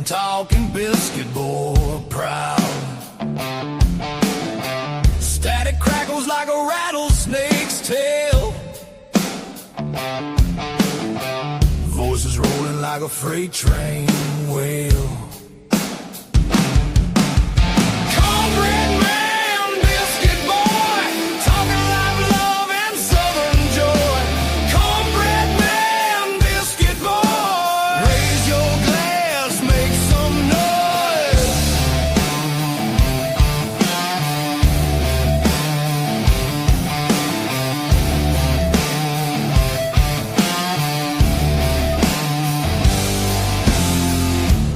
Talking biscuit boy proud. Static crackles like a rattlesnake's tail. Voices rolling like a freight train wheel. Cornbread man, biscuit boy, talking live love and southern joy. Cornbread man, biscuit boy, raise your glass, make some noise.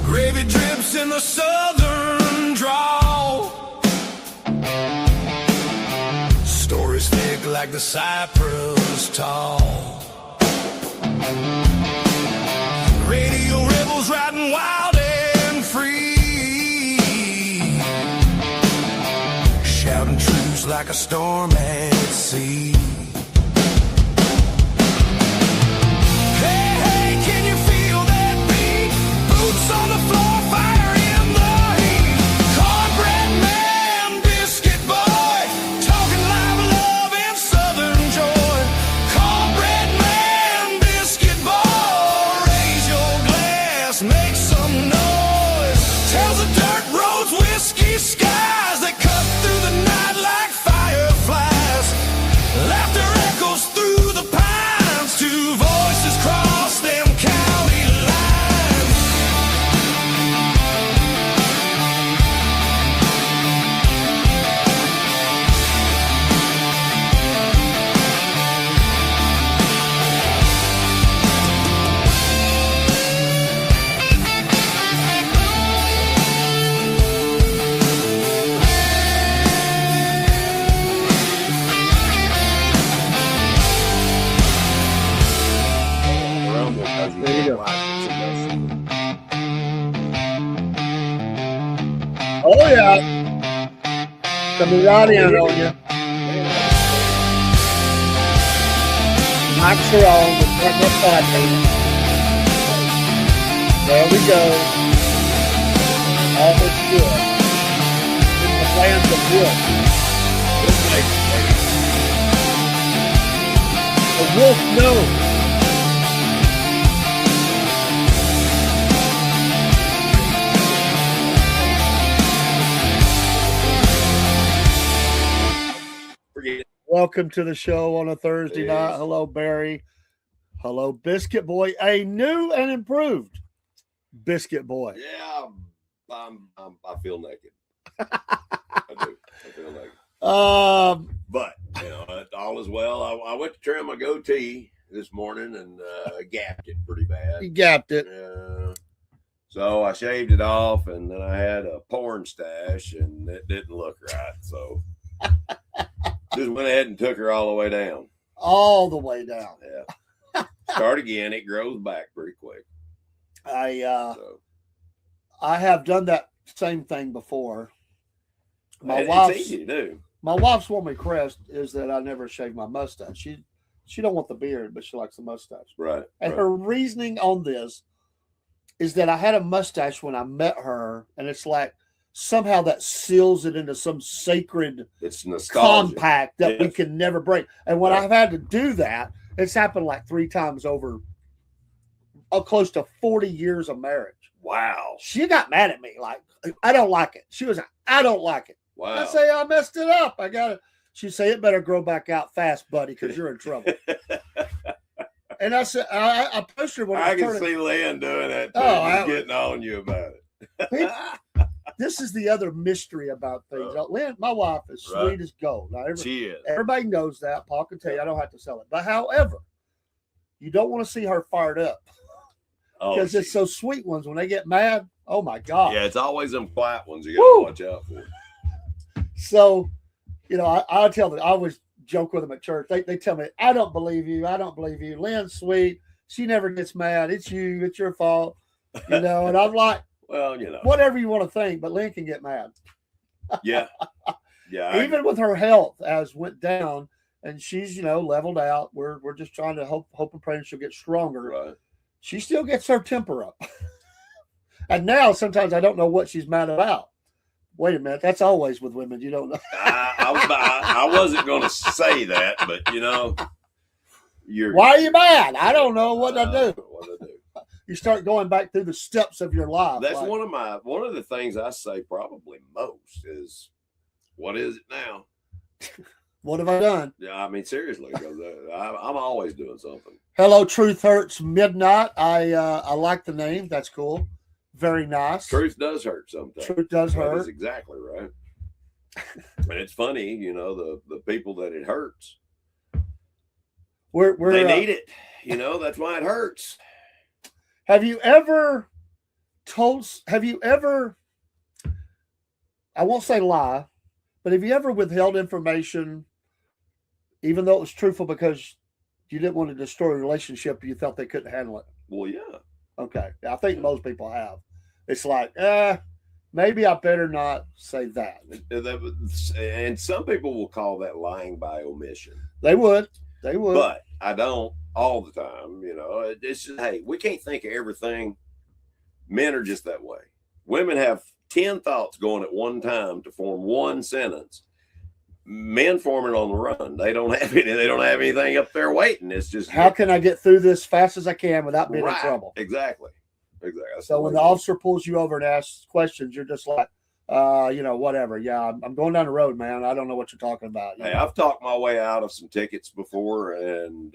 Gravy drips in the southern drawl. Stories thick like the cypress tall. Radio rebels riding wild and free, shouting truths like a storm at sea. Hey, hey, can you feel that beat? Boots on the floor, fire in the heat. Cornbread man, biscuit boy, talking live love and southern joy. Cornbread man, biscuit boy, raise your glass, make some noise. Tells the dirt roads, whiskey skies that cut through the night like fireflies. Laughter echoes through the pines, two voices cross them county lines. There you go. Oh yeah, coming right in on you. Mics are on. We're starting our podcast. There we go. All is good. In the land of wolf. The wolf knows. Welcome to the show on a Thursday night. Hello, Barry. Hello, Biscuit Boy. A new and improved Biscuit Boy. Yeah, I feel naked. I do. I feel naked. But all is well. I went to trim my goatee this morning and gapped it pretty bad. You gapped it. So I shaved it off, and then I had a porn stash, and it didn't look right. So just went ahead and took her all the way down. All the way down. Yeah. Start again. It grows back pretty quick. I have done that same thing before. It's easy to do. My wife's woman crest is that I never shave my mustache. She don't want the beard, but she likes the mustache. Right. And her reasoning on this is that I had a mustache when I met her, and it's like somehow that seals it into some sacred compact that we can never break. And when I've had to do that, it's happened like 3 times over close to 40 years of marriage. Wow. She got mad at me like, I don't like it. She was like, I don't like it. Wow. I say, I messed it up. I got it. She say, it better grow back out fast, buddy, because you're in trouble. And I said, I posted when I can see Lynn doing that too. Getting on you about it. This is the other mystery about things. Lynn, my wife is sweet as gold. Now, she is. Everybody knows that. Paul can tell you I don't have to sell it. But however, you don't want to see her fired up because it's so sweet ones when they get mad. Oh my God! Yeah, it's always them quiet ones you gotta watch out for. So, I tell them, I always joke with them at church. They tell me, I don't believe you. I don't believe you. Lynn's sweet. She never gets mad. It's you. It's your fault. And I'm like, well, whatever you want to think, but Lynn can get mad. Yeah. Yeah. Even with her health as went down and she's, leveled out. We're just trying to hope and pray she'll get stronger. Right. She still gets her temper up. And now sometimes I don't know what she's mad about. Wait a minute. That's always with women. You don't know. I wasn't going to say that, but why are you mad? I don't know what I do. You start going back through the steps of your life. That's one of the things I say probably most is, what is it now? What have I done? Yeah, I mean, seriously, because I'm always doing something. Hello, Truth Hurts Midnight. I like the name. That's cool. Very nice. Truth does hurt sometimes. Truth does hurt. That's exactly right. And it's funny, the people that it hurts. They need it. That's why it hurts. Have you ever, I won't say lie, but have you ever withheld information, even though it was truthful because you didn't want to destroy a relationship, you thought they couldn't handle it? Well, yeah. Okay. I think most people have. It's like, maybe I better not say that. And some people will call that lying by omission. They would. But I don't all the time. It's just, hey, we can't think of everything. Men are just that way. Women have 10 thoughts going at one time to form one sentence. Men form it on the run. They don't have anything up there waiting. It's just, how can I get through this fast as I can without being in trouble? Exactly. So when the officer pulls you over and asks questions, you're just like, whatever. Yeah, I'm going down the road, man. I don't know what you're talking about. Hey, I've talked my way out of some tickets before, and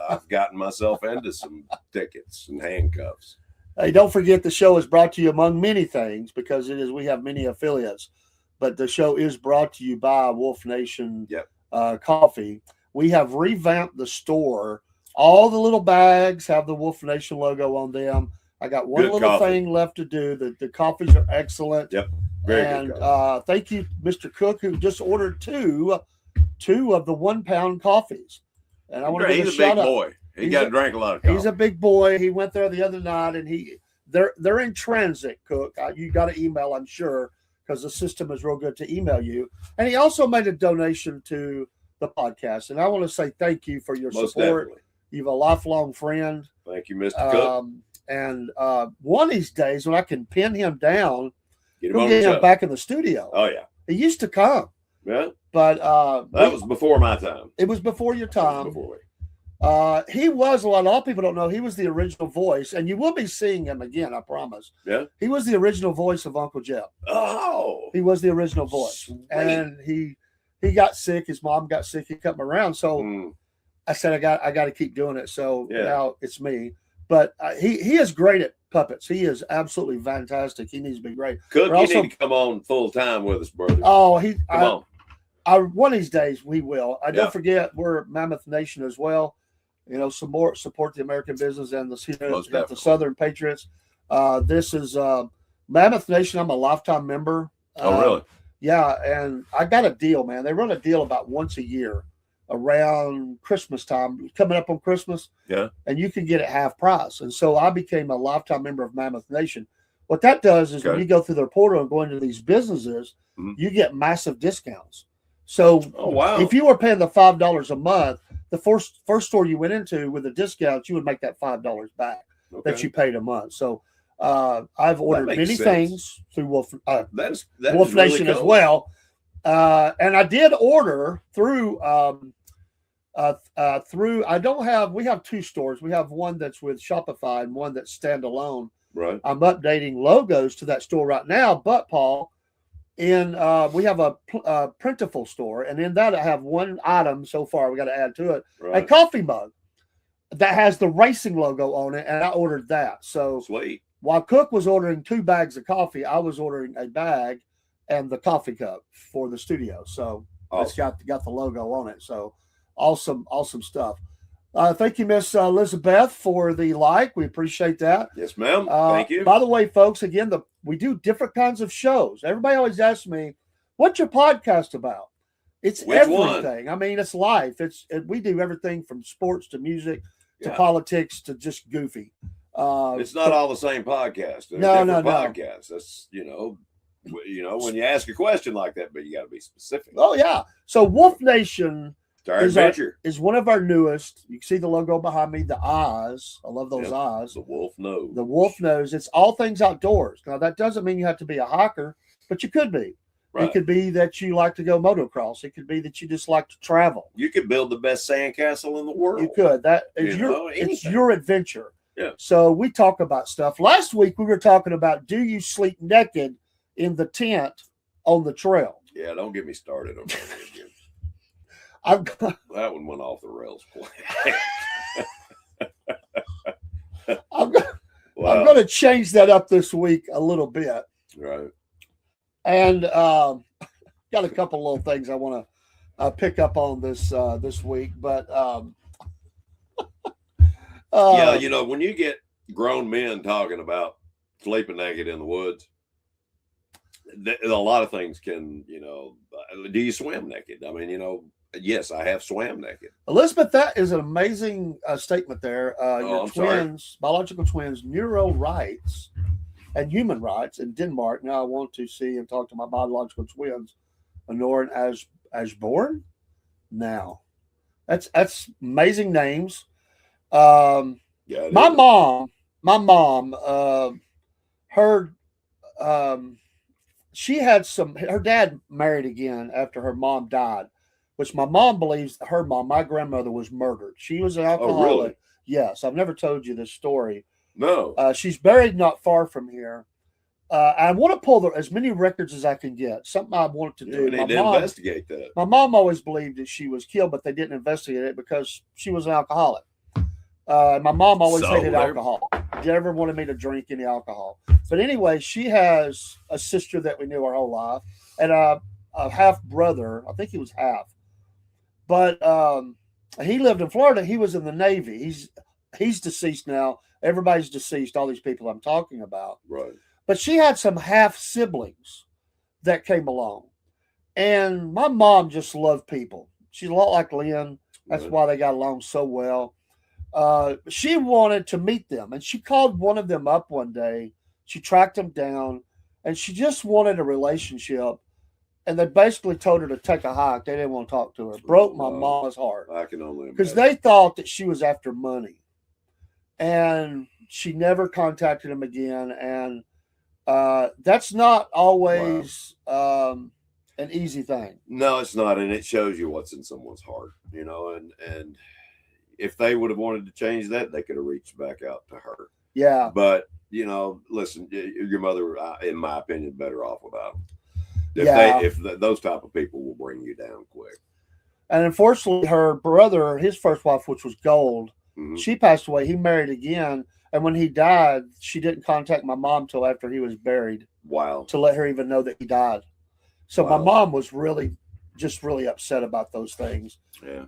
I've gotten myself into some tickets and handcuffs. Hey, don't forget the show is brought to you among many things because we have many affiliates, but the show is brought to you by Wolf Nation Coffee. We have revamped the store. All the little bags have the Wolf Nation logo on them. I got one little thing left to do. The coffees are excellent. Yep. Very good. Thank you, Mr. Cook, who just ordered two of the 1 pound coffees. And I want to give a shout out. He's a big boy. He got to drink a lot of coffee. He's a big boy. He went there the other night, and they're in transit, Cook. You got to email, I'm sure, because the system is real good to email you. And he also made a donation to the podcast. And I want to say thank you for your support. Definitely. You're a lifelong friend. Thank you, Mr. Cook. And one of these days when I can pin him down, we'll get him back in the studio. Oh, yeah. He used to come. Yeah. But that was before my time. It was before your time. He was a lot of people don't know he was the original voice, and you will be seeing him again, I promise. Yeah. He was the original voice of Uncle Jeff. Oh. He was the original voice. Sweet. And he got sick, his mom got sick, he cut him around. So I said I got to keep doing it. So now it's me. But he is great at puppets. He is absolutely fantastic. He needs to be great. Cook, you need to come on full time with us, brother. Oh, come on. One of these days we will. Don't forget we're Mammoth Nation as well. Some more support the American business and the Southern Patriots. This is Mammoth Nation. I'm a lifetime member. Oh, really? Yeah, and I got a deal, man. They run a deal about once a year around Christmas time, coming up on Christmas. Yeah. And you can get it half price. And so I became a lifetime member of Mammoth Nation. What that does is when you go through their portal and go into these businesses, you get massive discounts. So if you were paying the $5 a month, the first store you went into with a discount, you would make that $5 back that you paid a month. So I've ordered many things through Wolf Nation as well. And I did order through we have two stores. We have one that's with Shopify and one that's standalone. Right. I'm updating logos to that store right now, but Paul, we have a Printful store, and in that I have one item so far. We got to add to it a coffee mug that has the racing logo on it, and I ordered that. So sweet. While Cook was ordering 2 bags of coffee, I was ordering a bag and the coffee cup for the studio. So it's got the logo on it. So awesome stuff. Thank you, Miss Elizabeth, for the like. We appreciate that. Yes, ma'am. Thank you. By the way, folks, again, we do different kinds of shows. Everybody always asks me, "What's your podcast about?" It's Which everything. one? I mean, it's life. We do everything from sports to music to politics to just goofy. It's not all the same podcast. They're No. podcasts. That's when you ask a question like that, but you got to be specific. Oh yeah. So Wolf Nation It's our adventure. is one of our newest. You can see the logo behind me, the eyes. I love those eyes. The wolf nose. The wolf nose. It's all things outdoors. Now that doesn't mean you have to be a hiker, but you could be. Right. It could be that you like to go motocross. It could be that you just like to travel. You could build the best sandcastle in the world. You could. It's your adventure. Yeah. So we talk about stuff. Last week we were talking about, do you sleep naked in the tent on the trail? Yeah, don't get me started on that again. That one went off the rails. I'm going to change that up this week a little bit. Right. And got a couple little things I want to pick up on this week, but when you get grown men talking about sleeping naked in the woods, a lot of things can, do you swim naked? I mean, yes, I have swam naked. Elizabeth, that is an amazing statement there. Your twins, biological twins, neuro rights and human rights in Denmark. Now I want to see and talk to my biological twins, Honor and Asborn. Now, that's amazing names. My mom, she had her dad married again after her mom died, which my mom believes her mom, my grandmother, was murdered. She was an alcoholic. Oh, really? Yes, I've never told you this story. No. She's buried not far from here. I want to pull as many records as I can get. Something I wanted to do. They did investigate that. My mom always believed that she was killed, but they didn't investigate it because she was an alcoholic. My mom always hated alcohol. She never wanted me to drink any alcohol. But anyway, she has a sister that we knew our whole life and a half brother. I think he was half. But he lived in Florida. He was in the Navy. He's deceased now. Everybody's deceased, all these people I'm talking about. Right. But she had some half siblings that came along. And my mom just loved people. She's a lot like Lynn. That's why they got along so well. She wanted to meet them. And she called one of them up one day. She tracked him down. And she just wanted a relationship. And they basically told her to take a hike. They didn't want to talk to her. Broke my mama's heart. I can only imagine. Because they thought that she was after money. And she never contacted him again. And that's not always an easy thing. No, it's not. And it shows you what's in someone's heart, and if they would have wanted to change that, they could have reached back out to her. Yeah. But, listen, your mother, in my opinion, better off without them. Those type of people will bring you down quick. And unfortunately, her brother, his first wife, which was Gold, she passed away. He married again. And when he died, she didn't contact my mom till after he was buried. Wow. To let her even know that he died. So my mom was really upset about those things. Yeah.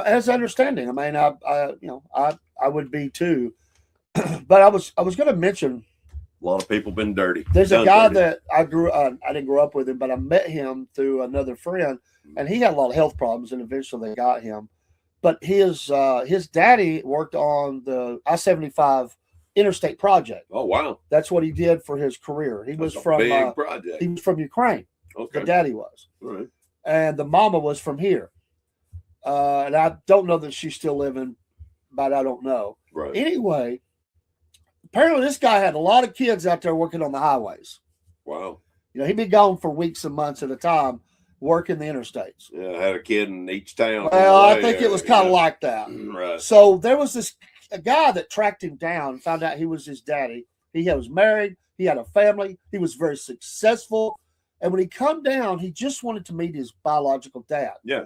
As understanding. I mean, I would be too. But I was going to mention. A lot of people been dirty. There's a guy that I didn't grow up with him, but I met him through another friend, and he had a lot of health problems, and eventually they got him. But his daddy worked on the I-75 interstate project. Oh wow! That's what he did for his career. He was from big project. He was from Ukraine. Okay. The daddy was, right. And the mama was from here. And I don't know that she's still living, but I don't know. Right. Anyway, apparently this guy had a lot of kids out there working on the highways. Wow. He'd be gone for weeks and months at a time. Working the interstates. Yeah, I had a kid in each town. Well, I think it was kind of like that. Right. So there was a guy that tracked him down, found out he was his daddy. He was married. He had a family. He was very successful. And when he come down, he just wanted to meet his biological dad. Yeah.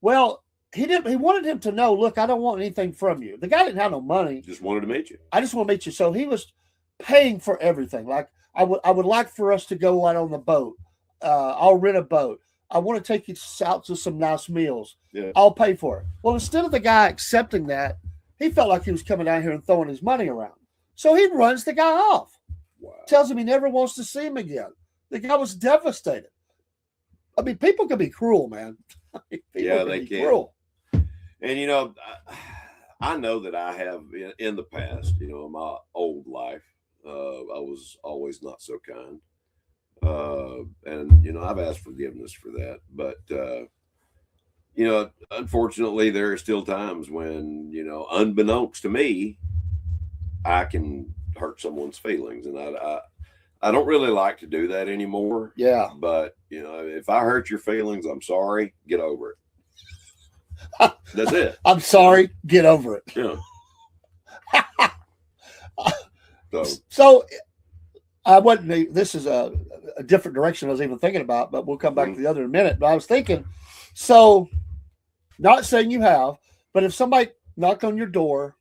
Well, he wanted him to know, look, I don't want anything from you. The guy didn't have no money. Just wanted to meet you. I just want to meet you. So he was paying for everything. Like I would like for us to go out on the boat. I'll rent a boat. I want to take you out to some nice meals. Yeah. I'll pay for it. Well, instead of the guy accepting that, he felt like he was coming down here and throwing his money around. So he runs the guy off. Wow. Tells him he never wants to see him again. The guy was devastated. I mean, people can be cruel, man. Yeah, they can. Cruel. And, you know, I know that I have in the past, you know, in my old life, I was always not so kind. And, you know, I've asked forgiveness for that. But, you know, unfortunately, there are still times when, you know, unbeknownst to me, I can hurt someone's feelings. And I don't really like to do that anymore. Yeah. But, you know, if I hurt your feelings, I'm sorry. Get over it. That's it. I'm sorry. Get over it. Yeah. So I wasn't. This is a different direction I was even thinking about, but we'll come back to the other in a minute. But I was thinking, so not saying you have, but if somebody knocked on your door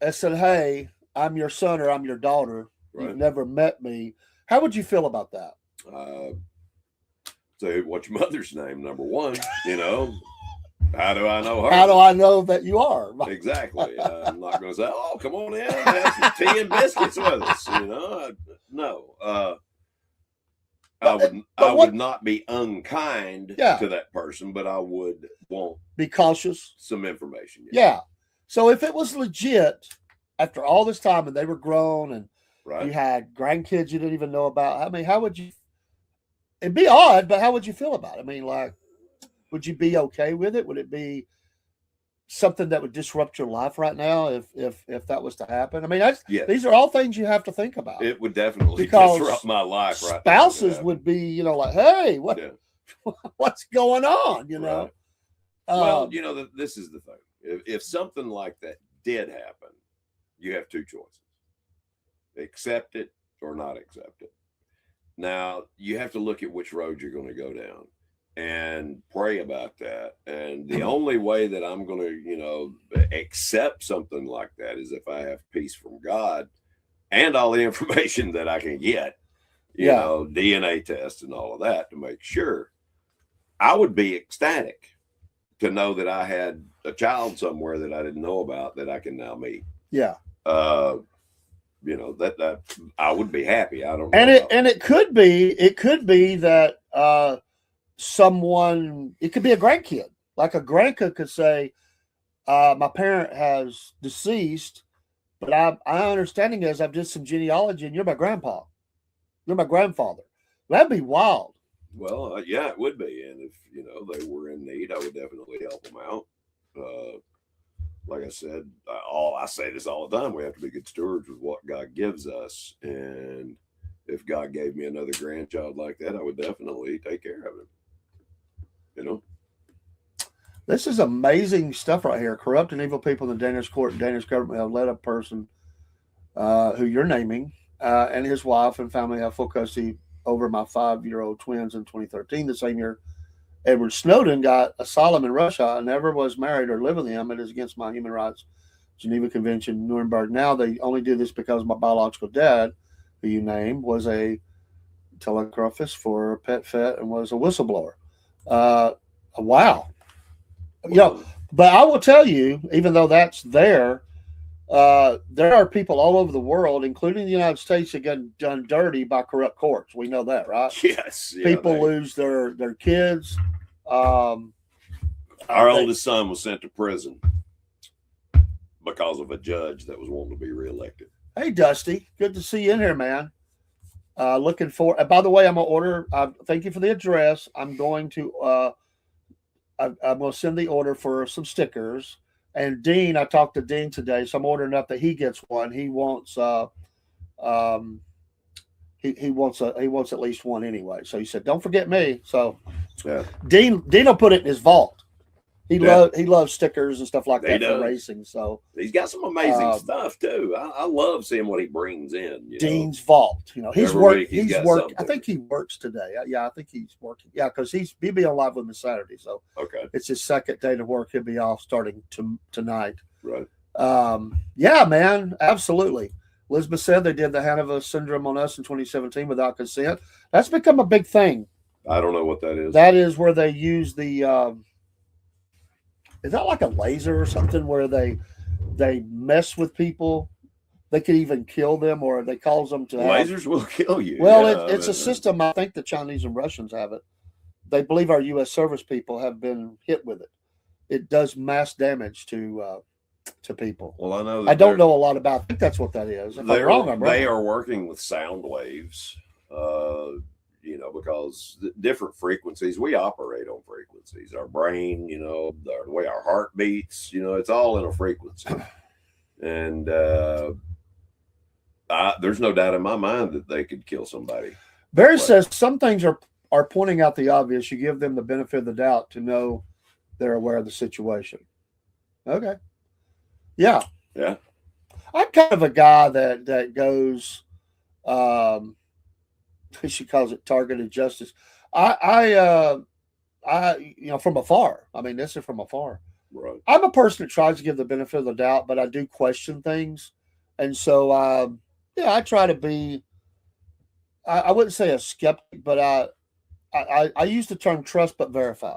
and said, "Hey, I'm your son or I'm your daughter. Right. You've never met me," how would you feel about that? So what's your mother's name? Number one, you know. How do I know her? How do I know that you are? Exactly. I'm not going to say, "Oh, come on in, have some tea and biscuits with us." You know, no. I would not be unkind to that person, but I would want be cautious. Some information. Yeah. So if it was legit after all this time and they were grown and you had grandkids you didn't even know about, I mean, how would you? It'd be odd, but how would you feel about it? I mean, like, would you be okay with it? Would it be something that would disrupt your life right now if that was to happen? I mean, these are all things you have to think about. It would definitely disrupt my life. Right, spouses would be, you know, like, "Hey, what's going on?" You know. Right. Well, you know, this is the thing. If something like that did happen, you have two choices: accept it or not accept it. Now you have to look at which road you're going to go down and pray about that. And the only way that I'm going to, you know, accept something like that is if I have peace from God and all the information that I can get, you know, DNA test and all of that to make sure. I would be ecstatic to know that I had a child somewhere that I didn't know about that I can now meet. Yeah. You know, that I would be happy. I don't know. And it could be that someone, it could be a grandkid. Like a grandkid could say, "My parent has deceased, but I understanding is I've did some genealogy and you're my grandpa. You're my grandfather." That'd be wild. Well, yeah, it would be. And if, you know, they were in need, I would definitely help them out. Like I said, I say this all the time. We have to be good stewards with what God gives us. And if God gave me another grandchild like that, I would definitely take care of him. You know? This is amazing stuff right here. Corrupt and evil people in the Danish court and Danish government have led a person who you're naming and his wife and family have full custody over my 5-year-old twins in 2013. The same year, Edward Snowden got asylum in Russia and never was married or lived with him. It is against my human rights Geneva Convention, Nuremberg. Now they only do this because my biological dad, who you named, was a telegraphist for PetFet and was a whistleblower. Wow. You know, but I will tell you, even though that's there are people all over the world, including the United States, that get done dirty by corrupt courts. We know that, right? Yes. Yeah, people lose their kids. Our oldest son was sent to prison because of a judge that was wanting to be reelected. Hey, Dusty, good to see you in here, man. Looking for. By the way, I'm gonna order. Thank you for the address. I'm going to. I'm going to send the order for some stickers. And Dean, I talked to Dean today, so I'm ordering up that he gets one. He wants. He wants at least one anyway. So he said, "Don't forget me." So, Dean will put it in his vault. He loves stickers and stuff like that for racing. So he's got some amazing stuff too. I love seeing what he brings in. Dean's vault. You know, he's working. I think he works today. Yeah, I think he's working. Yeah, because he'll be on live with me Saturday. So it's his second day to work. He'll be off starting tonight. Right. Yeah, man, absolutely. Elizabeth said they did the Hanover syndrome on us in 2017 without consent. That's become a big thing I don't know what that is. That is where they use the. Is that like a laser or something where they mess with people? They could even kill them, or they cause them to. Lasers will kill you. Well, it's a system. I think the Chinese and Russians have it. They believe our U.S. service people have been hit with it. It does mass damage to people. Well, I know. I don't know a lot about. I think that's what that is. If I'm wrong, I'm wrong. They are working with sound waves. Because different frequencies, we operate on frequencies. Our brain, the way our heart beats, it's all in a frequency. And there's no doubt in my mind that they could kill somebody. Barry says some things are pointing out the obvious. You give them the benefit of the doubt to know they're aware of the situation. Okay. Yeah. Yeah. I'm kind of a guy that goes, she calls it targeted justice. I from afar. I mean, this is from afar. Right. I'm a person that tries to give the benefit of the doubt, but I do question things. And so, I try to be, I wouldn't say a skeptic, but I use the term trust but verify.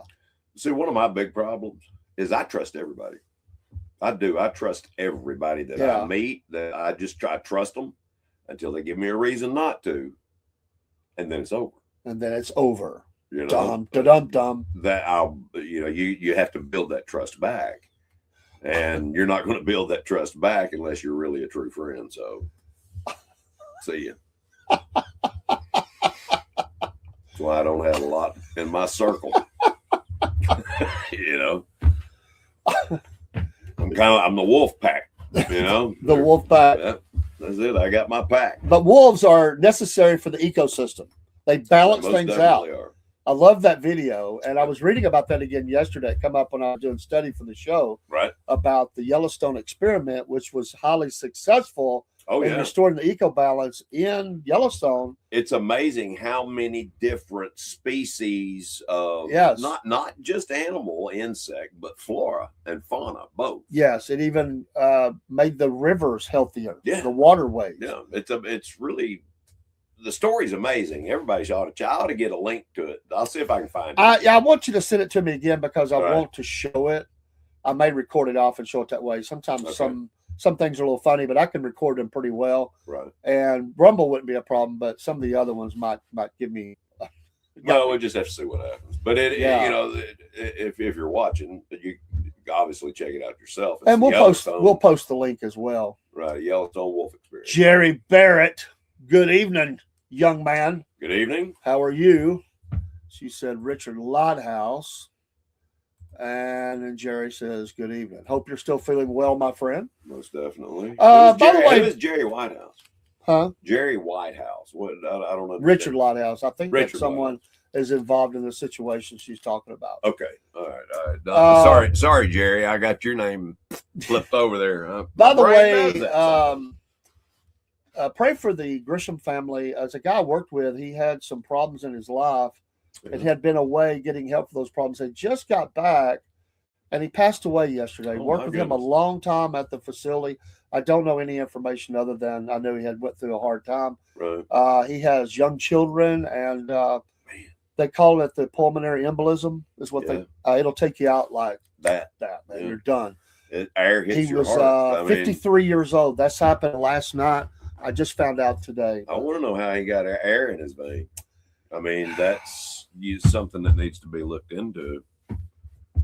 See, one of my big problems is I trust everybody. I do. I trust everybody that I meet. That I just try to trust them until they give me a reason not to, and then it's over. Dum. That you have to build that trust back, and you're not going to build that trust back unless you're really a true friend. So, see you. That's why I don't have a lot in my circle. I'm the wolf pack. The wolf pack. Yeah, that's it. I got my pack. But wolves are necessary for the ecosystem. They balance things out. Are. I love that video, and I was reading about that again yesterday. It came up when I was doing study for the show, right? About the Yellowstone experiment, which was highly successful in restoring the eco balance in Yellowstone. It's amazing how many different species of not just animal, insect, but flora and fauna both. Yes, it even made the rivers healthier. Yeah, the waterways. Yeah, it's really. The story's amazing. Everybody ought to get a link to it. I'll see if I can find it. I want you to send it to me again because I want to show it. I may record it off and show it that way. Sometimes some things are a little funny, but I can record them pretty well. Right. And Rumble wouldn't be a problem, but some of the other ones might give me. No, we'll just have to see what happens. But if you're watching, you obviously check it out yourself. And we'll post the link as well. Right, Yellowstone Wolf Experience. Jerry Barrett. Good evening, young man. Good evening. How are you? She said, Richard Lodhouse. And then Jerry says, good evening. Hope you're still feeling well, my friend. Most definitely. By the way, who is Jerry Whitehouse? Huh? Jerry Whitehouse. What? I don't know. Richard Lodhouse. I think that someone is involved in the situation she's talking about. Okay. All right. Sorry, Jerry. I got your name flipped over there. By the way, pray for the Grisham family. As a guy I worked with, he had some problems in his life and had been away getting help for those problems. He just got back, and he passed away yesterday. Worked with him a long time at the facility. I don't know any information other than I know he had went through a hard time. Right. He has young children, and they call it the pulmonary embolism. Is what it'll take you out like that. Man, you're done. Air hits your heart. 53 years old. That's happened last night. I just found out today. I want to know how he got air in his vein. I mean, that's something that needs to be looked into.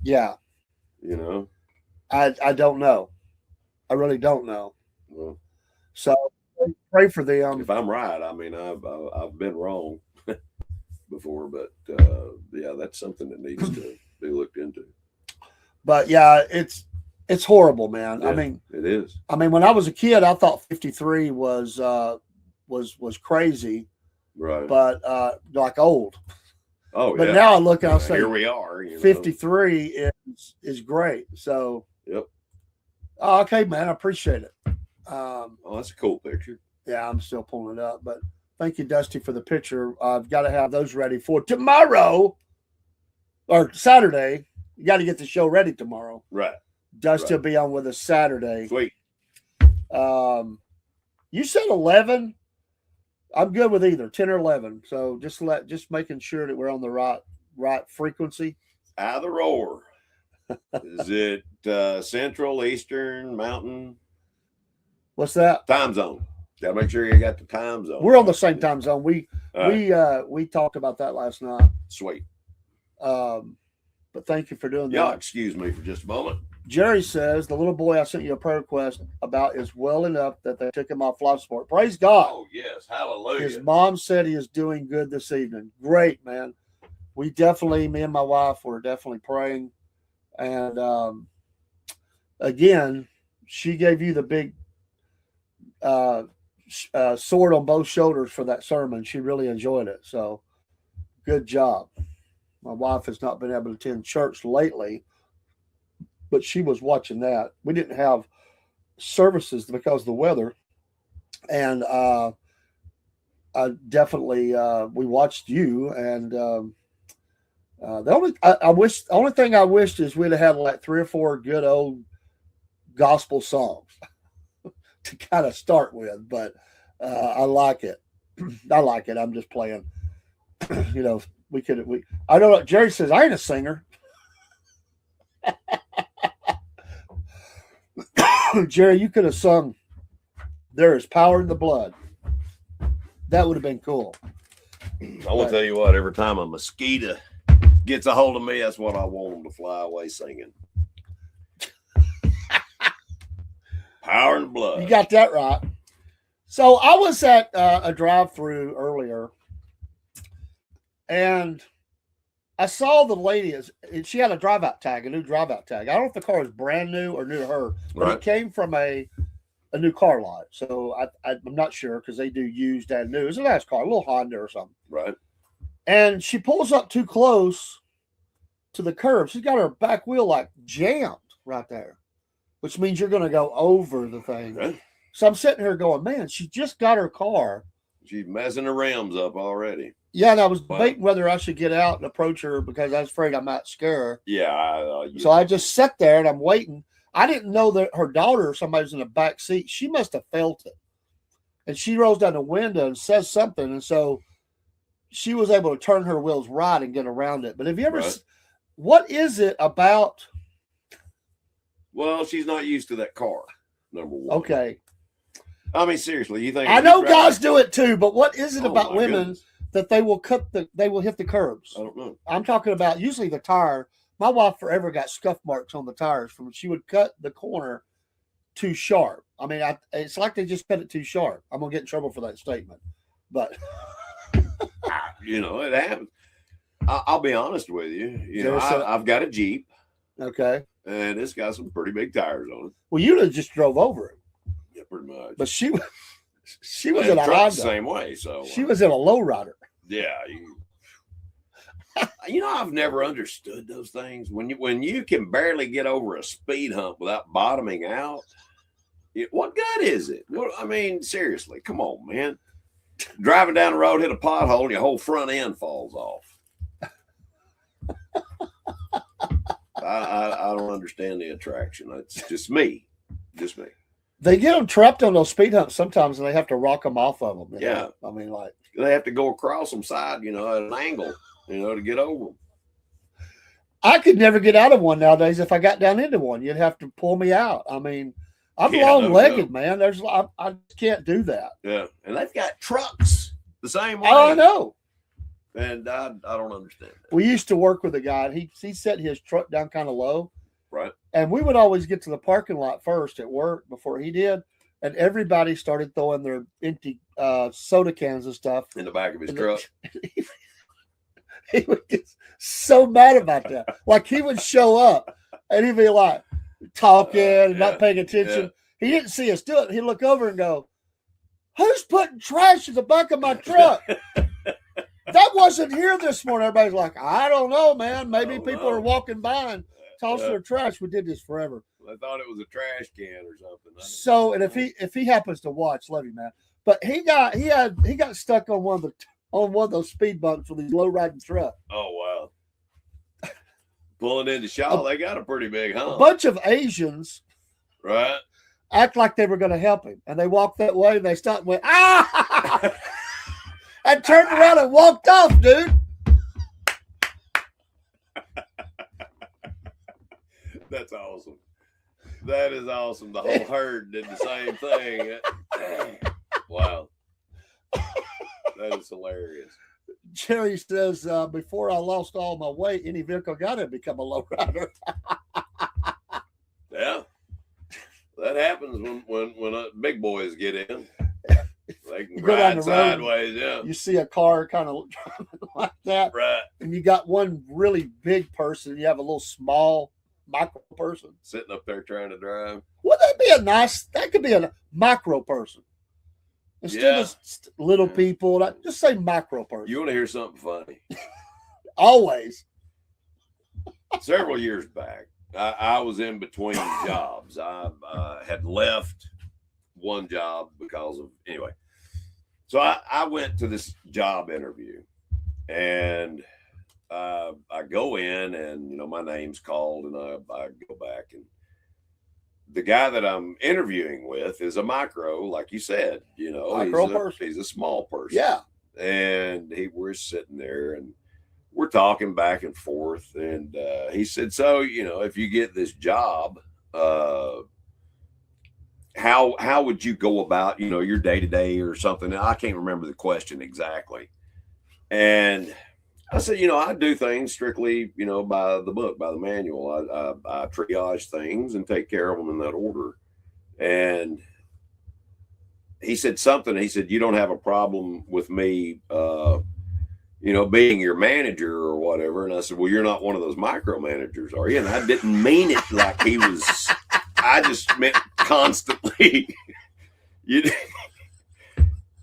Yeah. I don't know. I really don't know. Well, so pray for them. If I'm right, I mean, I've been wrong before, but that's something that needs to be looked into. But yeah, it's horrible, man. Yeah, I mean, it is. I mean, when I was a kid, I thought 53 was crazy, right? But like old. Oh, but now I look and I say, here we are. 53 is great. So, yep. Okay, man, I appreciate it. That's a cool picture. Yeah, I'm still pulling it up, but thank you, Dusty, for the picture. I've got to have those ready for tomorrow or Saturday. You got to get the show ready tomorrow. Right. Dusty will be on with us Saturday. Sweet. You said 11. I'm good with either 10 or 11. So just making sure that we're on the right frequency. Either or. Is it Central, Eastern, Mountain? What's that? Time zone. Gotta make sure you got the time zone. We're on the same time zone. We talked about that last night. Sweet. But thank you for doing that. Y'all excuse me for just a moment. Jerry says the little boy I sent you a prayer request about is well enough that they took him off life support. Praise God. Oh, yes. Hallelujah. His mom said he is doing good this evening. Great, man. Me and my wife were definitely praying. And again, she gave you the big sword on both shoulders for that sermon. She really enjoyed it. So good job. My wife has not been able to attend church lately, but she was watching that. We didn't have services because of the weather. And I definitely, we watched you. And the only thing I wished is we'd have had like 3 or 4 good old gospel songs to kind of start with. But I like it. I like it. I'm just playing. You know, I don't know. Jerry says I ain't a singer. Jerry, you could have sung "There Is Power in the Blood." That would have been cool. I will tell you what. Every time a mosquito gets a hold of me, that's what I want them to fly away singing. Power in the blood. You got that right. So I was at a drive-through earlier, and I saw the lady. She had a drive-out tag, a new drive-out tag. I don't know if the car was brand new or new to her, but It came from a new car lot. So I'm not sure because they do used and new. It's a nice car, a little Honda or something. Right. And she pulls up too close to the curb. She's got her back wheel like jammed right there, which means you're going to go over the thing. Right. So I'm sitting here going, man, she just got her car. She's messing the rims up already. Yeah, and I was debating whether I should get out and approach her because I was afraid I might scare her. Yeah. So I just sat there and I'm waiting. I didn't know that her daughter or somebody's in the back seat. She must have felt it. And she rolls down the window and says something. And so she was able to turn her wheels right and get around it. But have you ever, what is it about? Well, she's not used to that car, number one. Okay. I mean, seriously, you think I know guys do it too, but what is it about women that they will hit the curbs? I don't know. I'm talking about usually the tire. My wife forever got scuff marks on the tires from she would cut the corner too sharp. I mean, it's like they just cut it too sharp. I'm gonna get in trouble for that statement, but it happens. I'll be honest with you. I've got a Jeep. Okay. And it's got some pretty big tires on it. Well, you just drove over it. Yeah, pretty much. But she was in a Honda. The same way. So she was in a lowrider. Yeah. I've never understood those things. When you can barely get over a speed hump without bottoming out, what good is it? I mean, seriously, come on, man. Driving down the road, hit a pothole, and your whole front end falls off. I don't understand the attraction. It's just me. They get them trapped on those speed humps sometimes, and they have to rock them off of them. Yeah. I mean, like they have to go across them side, at an angle, to get over them. I could never get out of one nowadays. If I got down into one, you'd have to pull me out. I mean, I'm long-legged, man. I just can't do that. Yeah, and they've got trucks the same way. Oh, I know. And I don't understand that. We used to work with a guy, and he set his truck down kind of low. Right. And we would always get to the parking lot first at work before he did. And everybody started throwing their empty soda cans and stuff in the back of his truck. He would get so mad about that. Like he would show up and he'd be like talking and not paying attention. Yeah. He didn't see us do it. He'd look over and go, "Who's putting trash in the back of my truck?" That wasn't here this morning. Everybody's like, "I don't know, man. Maybe people are walking by and tossing their trash." We did this forever. I thought it was a trash can or something. So, and if he happens to watch, love you, man. But he got stuck on one of those speed bumps with his low riding truck. Oh wow! Pulling into Shaw, they got a pretty big hump. A bunch of Asians, right, act like they were going to help him, and they walked that way. And they stopped and went, "Ah!" and turned around and walked off, dude. That's awesome. That is awesome. The whole herd did the same thing. Wow. That is hilarious. Jerry says, before I lost all my weight, any vehicle got to become a lowrider. Yeah. That happens when big boys get in. They can go down ride the sideways, yeah. You see a car kind of like that. Right. And you got one really big person. You have a little small micro person. Sitting up there trying to drive. Would that be that could be a micro person. Instead of little people, just say micro person. You want to hear something funny? Always. Several years back, I was in between jobs. I had left one job because of, anyway. So I went to this job interview, and I go in, and, my name's called, and I go back, and the guy that I'm interviewing with is a micro, like you said, micro person. He's a small person. Yeah. And we're sitting there, and we're talking back and forth. And he said, so, if you get this job, how would you go about, your day-to-day or something? I can't remember the question exactly. And I said, I do things strictly, by the book, by the manual. I triage things and take care of them in that order. And he said something. He said, you don't have a problem with me, being your manager or whatever. And I said, well, you're not one of those micromanagers, are you? And I didn't mean it like he was. I just meant constantly.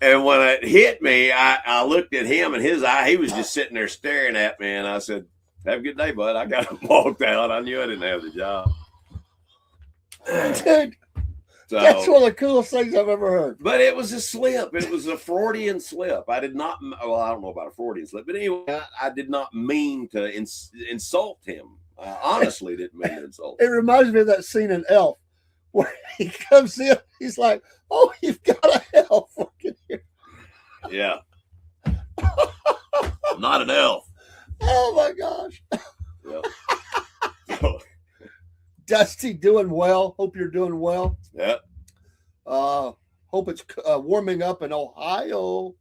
And when it hit me, I looked at him, and his eye, he was just sitting there staring at me. And I said, have a good day, bud. I got him walked out. I knew I didn't have the job. Dude, that's one of the coolest things I've ever heard. But it was a slip. It was a Freudian slip. I did not, I don't know about a Freudian slip, but anyway, I did not mean to insult him. I honestly didn't mean to insult him. It reminds me of that scene in Elf where he comes in, he's like, oh, you've got a elf working here. Yeah. Not an elf. Oh, my gosh. Yep. Dusty, doing well. Hope you're doing well. Yep. Hope it's warming up in Ohio,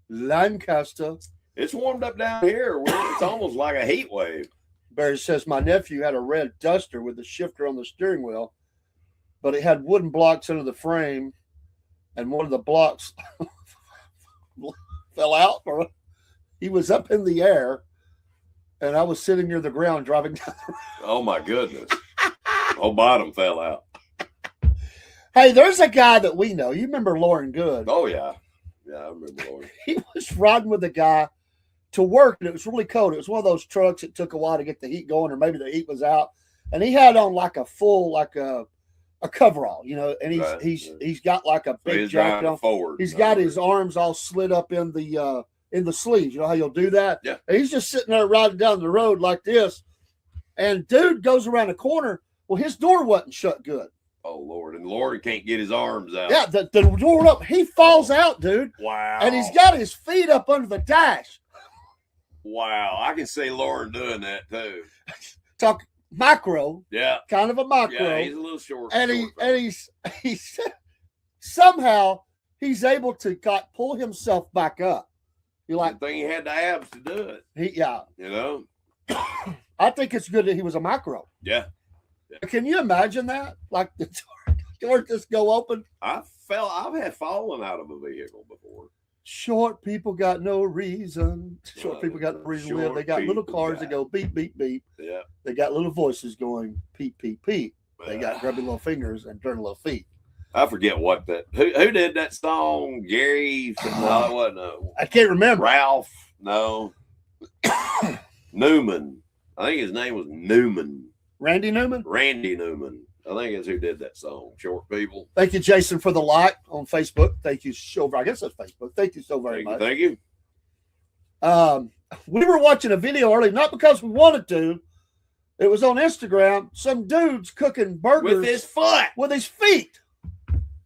Lancaster. It's warmed up down here. It's almost like a heat wave. Barry says, my nephew had a red Duster with a shifter on the steering wheel, but it had wooden blocks under the frame, and one of the blocks fell out. Or he was up in the air, and I was sitting near the ground driving down the road. Oh, my goodness. Oh, bottom fell out. Hey, there's a guy that we know. You remember Lauren Good? Oh, yeah. Yeah, I remember Lauren. He was riding with a guy to work, and it was really cold. It was one of those trucks that took a while to get the heat going, or maybe the heat was out. And he had on like a full, like a coverall, and he's got like a big jacket on. Forward. He's got his arms all slid up in the sleeves. You know how you'll do that? Yeah. And he's just sitting there riding down the road like this, and dude goes around the corner. Well, his door wasn't shut good. Oh, Lord. And Lord can't get his arms out. Yeah, the door up. He falls out, dude. Wow. And he's got his feet up under the dash. Wow. I can see Lauren doing that, too. Talk micro. Yeah. Kind of a micro. Yeah, he's a little short. And he's somehow he's able to pull himself back up. You're like, I think he had the abs to do it. I think it's good that he was a micro. Yeah. Can you imagine that? Like the door just go open. I've had fallen out of a vehicle before. Short people got no reason. Short people got no reason to live. They got little cars that go beep, beep, beep. Yeah. They got little voices going peep, peep, peep. They got grubby little fingers and dirty little feet. I forget what that. Who did that song? Gary? No, it wasn't. I can't remember. Ralph? No. Newman. I think his name was Newman. Randy Newman? Randy Newman. I think that's who did that song. Short people. Thank you, Jason, for the like on Facebook. Thank you so very. I guess that's Facebook. Thank you so very much. Thank you. We were watching a video earlier, not because we wanted to. It was on Instagram. Some dude's cooking burgers with his foot, with his feet,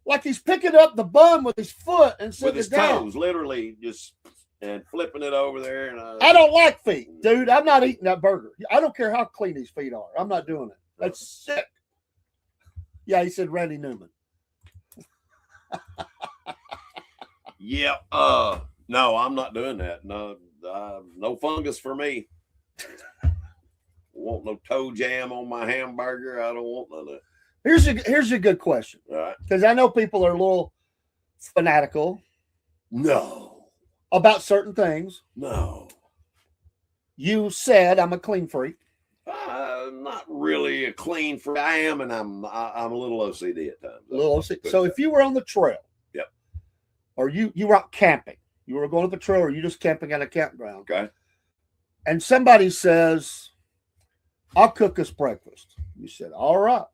like he's picking up the bun with his foot and with his down. toes, literally just and flipping it over there. And I don't like feet, dude. I'm not eating that burger. I don't care how clean these feet are. I'm not doing it. That's sick. Yeah, he said Randy Newman. Yeah. No, I'm not doing that. No, no fungus for me. Want no toe jam on my hamburger? I don't want none of that. Here's a good question. All right. Because I know people are a little fanatical. No. About certain things. No. You said I'm a clean freak. Not really a clean freak. I am, and I'm a little OCD at times. A little OCD. So if you were on the trail, yep, or you were out camping, you were going to the trail, or you just camping at a campground, okay, and somebody says, "I'll cook us breakfast," you said, "All right,"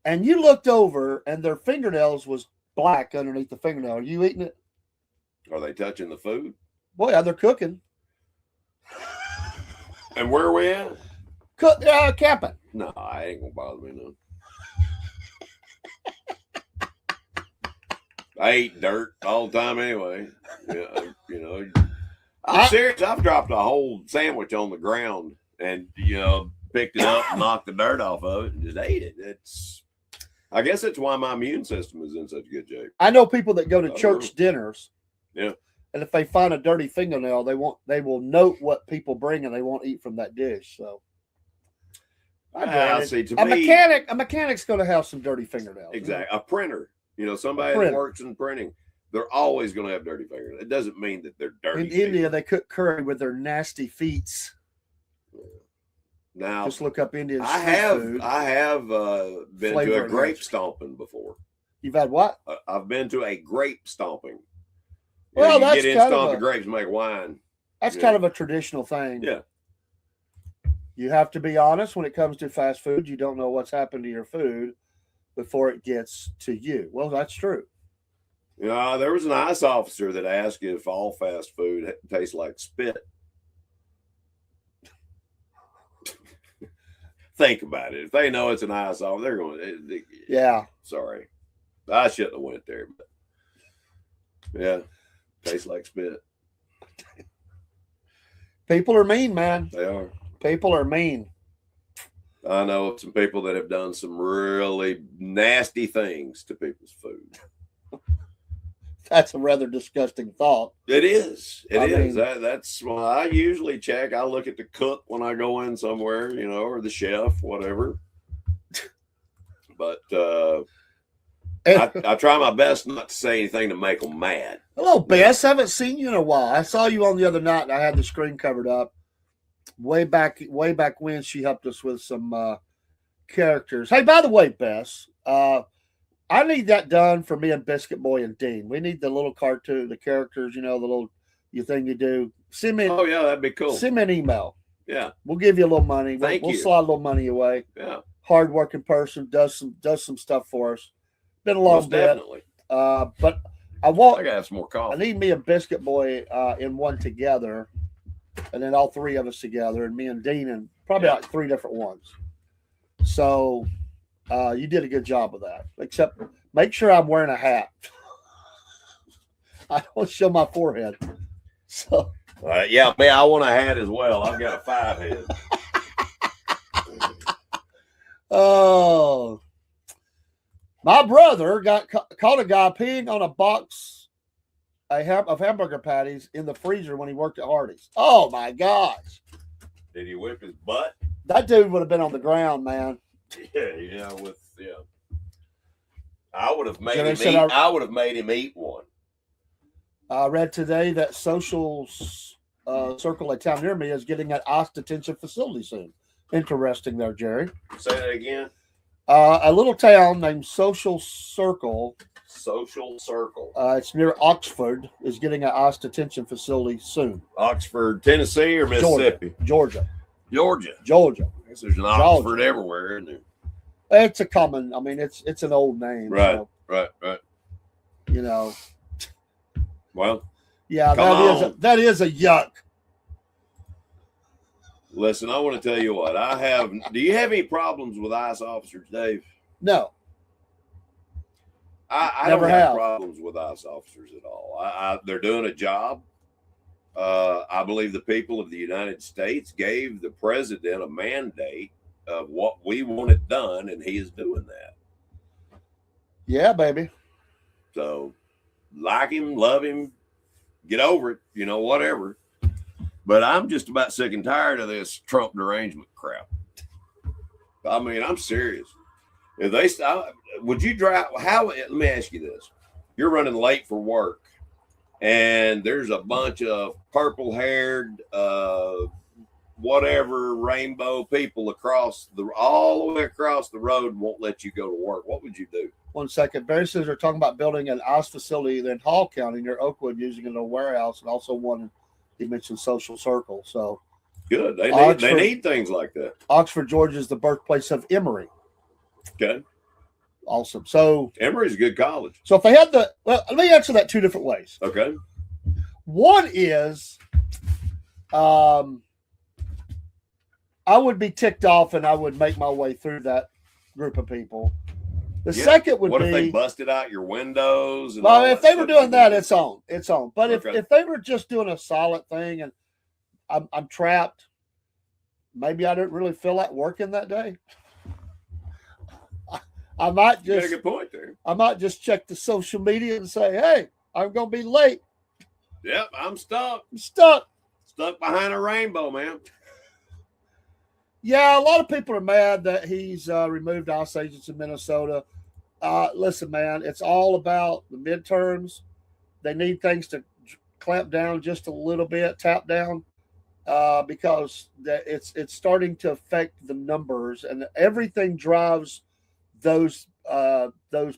and you looked over, and their fingernails was black underneath the fingernail. Are you eating it? Are they touching the food? Well, yeah, they're cooking. And where are we at? Camping. No, I ain't gonna bother me none. I eat dirt all the time anyway. Yeah, you know. I'm serious. I've dropped a whole sandwich on the ground and picked it up and knocked the dirt off of it and just ate it. I guess that's why my immune system is in such good shape. I know people that go to church dinners. Yeah. And if they find a dirty fingernail, they will note what people bring and they won't eat from that dish. So see, a mechanic's going to have some dirty fingernails. Exactly. A printer, somebody that works in printing, they're always going to have dirty fingernails. It doesn't mean that they're dirty. In India, they cook curry with their nasty feet. Now, just look up Indian I have been to a grape stomping before. You've had what? I've been to a grape stomping. Well, you get in, stomp the grapes, make wine. That's kind of a traditional thing. Yeah. You have to be honest when it comes to fast food. You don't know what's happened to your food before it gets to you. Well, that's true. There was an ICE officer that asked if all fast food tastes like spit. Think about it. If they know it's an ICE officer, they're going. Yeah. Sorry, I shouldn't have went there. But yeah. Tastes like spit. People are mean, man. They are. People are mean. I know some people that have done some really nasty things to people's food. That's a rather disgusting thought. It is. It is. That's why I usually check. I look at the cook when I go in somewhere, or the chef, whatever. But I try my best not to say anything to make them mad. Hello, Bess. I haven't seen you in a while. I saw you on the other night, and I had the screen covered up. Way back when she helped us with some characters. Hey, by the way, Bess, I need that done for me and Biscuit Boy and Dean. We need the little cartoon, the characters, the little thing you do. Send me. Oh yeah, that'd be cool. Send me an email. Yeah, we'll give you a little money. Thank you. We'll slide a little money away. Yeah, hardworking person does some stuff for us. Been a long bit. Definitely. But I gotta have some more coffee. I need me and Biscuit Boy in one together, and then all three of us together, and me and Dean, and probably like three different ones. So you did a good job of that. Except make sure I'm wearing a hat. I don't show my forehead. So yeah, man, I want a hat as well. I've got a 5 head. Oh. My brother caught a guy peeing on a box of hamburger patties in the freezer when he worked at Hardee's. Oh my gosh! Did he whip his butt? That dude would have been on the ground, man. Yeah. I would have made him eat. I would have made him eat one. I read today that social circle at town near me is getting an ICE detention facility soon. Interesting, there, Jerry. Say that again. A little town named Social Circle. Social Circle. It's near Oxford. Is getting an ICE detention facility soon. Oxford, Tennessee, or Mississippi? Georgia. I guess there's an Oxford everywhere, isn't there? It's a common. I mean, it's an old name. Right. Right. Well. Yeah, that is a yuck. Listen, I want to tell you what I have. Do you have any problems with ICE officers, Dave? No. I Never don't have have. problems with ICE officers at all. They're doing a job. I believe the people of the United States gave the president a mandate of what we wanted done, and he is doing that. Yeah, baby. So, like him, love him, get over it, whatever. But I'm just about sick and tired of this Trump derangement crap. I mean, I'm serious. If they stop, would you drive? Let me ask you this: you're running late for work, and there's a bunch of purple-haired, whatever rainbow people all the way across the road won't let you go to work. What would you do? 1 second. Barry says they're talking about building an ICE facility in Hall County near Oakwood, using it as a warehouse, and also one. He mentioned Social Circle. So good. They need things like that. Oxford, Georgia is the birthplace of Emory. Okay. Awesome. So Emory's a good college. So if they had let me answer that two different ways. Okay. One is, I would be ticked off and I would make my way through that group of people. The second would be, what if they busted out your windows? And well, if they were doing that, it's on. It's on. But Okay. if they were just doing a solid thing and I'm trapped, maybe I didn't really feel like working that day. I might You got a just good point there. I might just check the social media and say, hey, I'm gonna be late. Yep, I'm stuck. Stuck Behind a rainbow, man. Yeah, a lot of people are mad that he's removed ICE agents in Minnesota. Listen, man, it's all about the midterms. They need things to clamp down just a little bit, tap down, because it's starting to affect the numbers, and everything drives those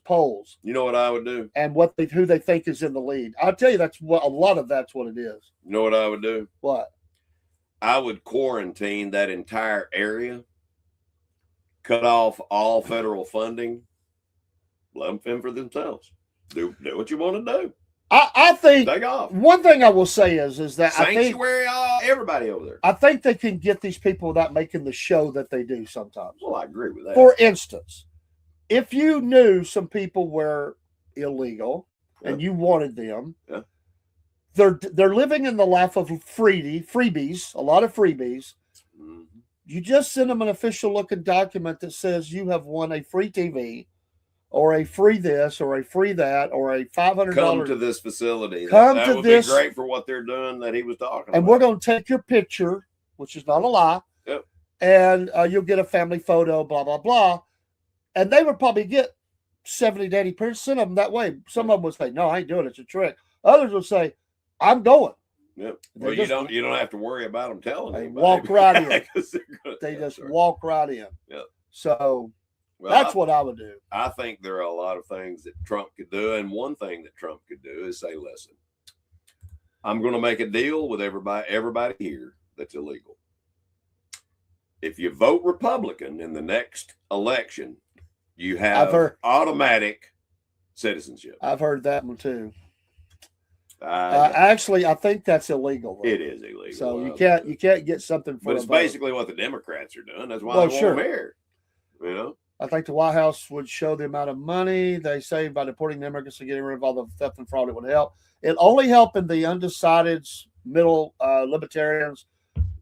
polls. You know what I would do? And who they think is in the lead. I'll tell you, that's what it is. You know what I would do? What? I would quarantine that entire area, cut off all federal funding, let them fend for themselves. Do what you want to do. I think take off. One thing I will say is that sanctuary, everybody over there. I think they can get these people without making the show that they do sometimes. Well, I agree with that. For instance, if you knew some people were illegal and you wanted them, they're living in the life of freebies, a lot of freebies. Mm-hmm. You just send them an official looking document that says you have won a free TV or a free this or a free that or a $500. Come to this facility. That would be great for what they're doing that he was talking about. And we're going to take your picture, which is not a lie. Yep. And you'll get a family photo, blah, blah, blah. And they would probably get 70 to 80% of them that way. Some of them would say, no, I ain't doing it. It's a trick. Others will say, I'm going. Yep. Well, you don't have to worry about them telling they anybody. walk right in. They just sorry. walk right in. Yep. So that's what I would do. I think there are a lot of things that Trump could do. And one thing that Trump could do is say, listen, I'm going to make a deal with everybody here that's illegal. If you vote Republican in the next election, you have automatic citizenship. I've heard that one too. Actually, I think that's illegal. Though. It is illegal. So you can't get something for. But it's basically what the Democrats are doing. That's why they want them here. You know. I think the White House would show the amount of money they save by deporting the immigrants and getting rid of all the theft and fraud. It would help. It only help in the undecideds, middle libertarians,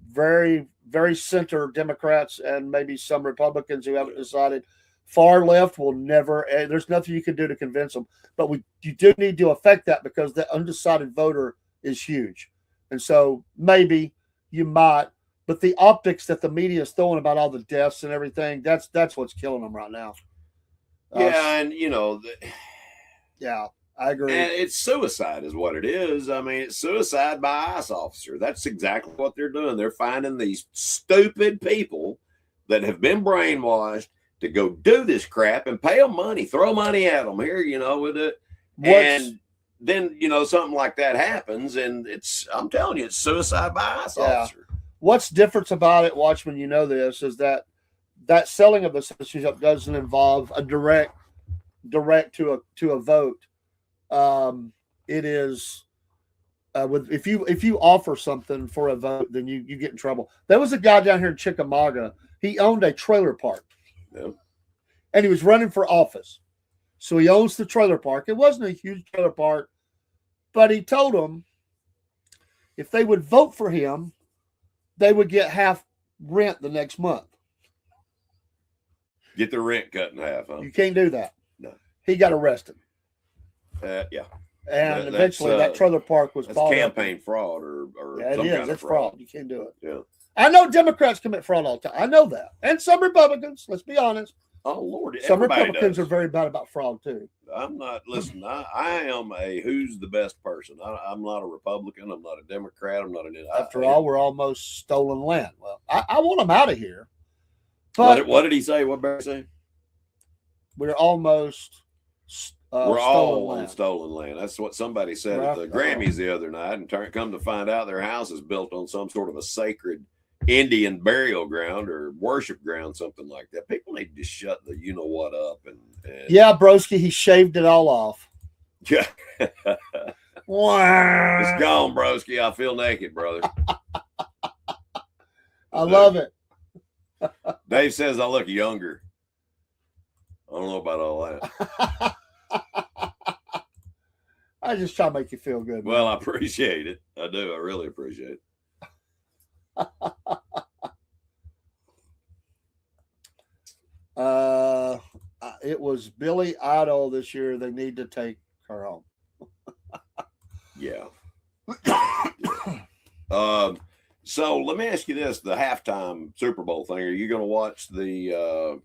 very very center Democrats, and maybe some Republicans who haven't decided. Far left will never. There's nothing you can do to convince them. But you do need to affect that because the undecided voter is huge, and so maybe you might. But the optics that the media is throwing about all the deaths and everything, that's what's killing them right now. And yeah, I agree. And it's suicide is what it is. I mean, it's suicide by ICE officer. That's exactly what they're doing. They're finding these stupid people that have been brainwashed to go do this crap and pay them money, throw money at them here, with it. And then, something like that happens. And I'm telling you, it's suicide by ICE officer. What's different about it, Watchman, this, is that selling of the citizenship doesn't involve a direct to a vote. It is if you offer something for a vote, then you get in trouble. There was a guy down here in Chickamauga. He owned a trailer park. Yeah. And he was running for office. So he owns the trailer park. It wasn't a huge trailer park, but he told them if they would vote for him, they would get half rent the next month. Get the rent cut in half, huh? You can't do that. No. He got arrested. Yeah. And eventually that trailer park was bought campaign fraud or yeah, some kind of it's fraud. You can't do it. Yeah. I know Democrats commit fraud all the time. I know that. And some Republicans, let's be honest. Oh, Lord. Some Republicans are very bad about fraud, too. I'm not, listen, I am a who's the best person. I'm not a Republican. I'm not a Democrat. I'm not an. After all, we're almost stolen land. Well, I want them out of here. But what did he say? What Barry say? We're almost we're all on stolen land. That's what somebody said at the Grammys the other night. And come to find out their house is built on some sort of a sacred Indian burial ground or worship ground, something like that. People need to shut the you know what up and yeah, broski, he shaved it all off. Yeah. Wow. It's gone, broski. I feel naked, brother. I love it. Dave says I look younger. I don't know about all that. I just try to make you feel good. Well, I appreciate it. I do. I really appreciate it. It was Billy Idol this year. They need to take her home. Yeah. So let me ask you this: the halftime Super Bowl thing. Are you going to watch the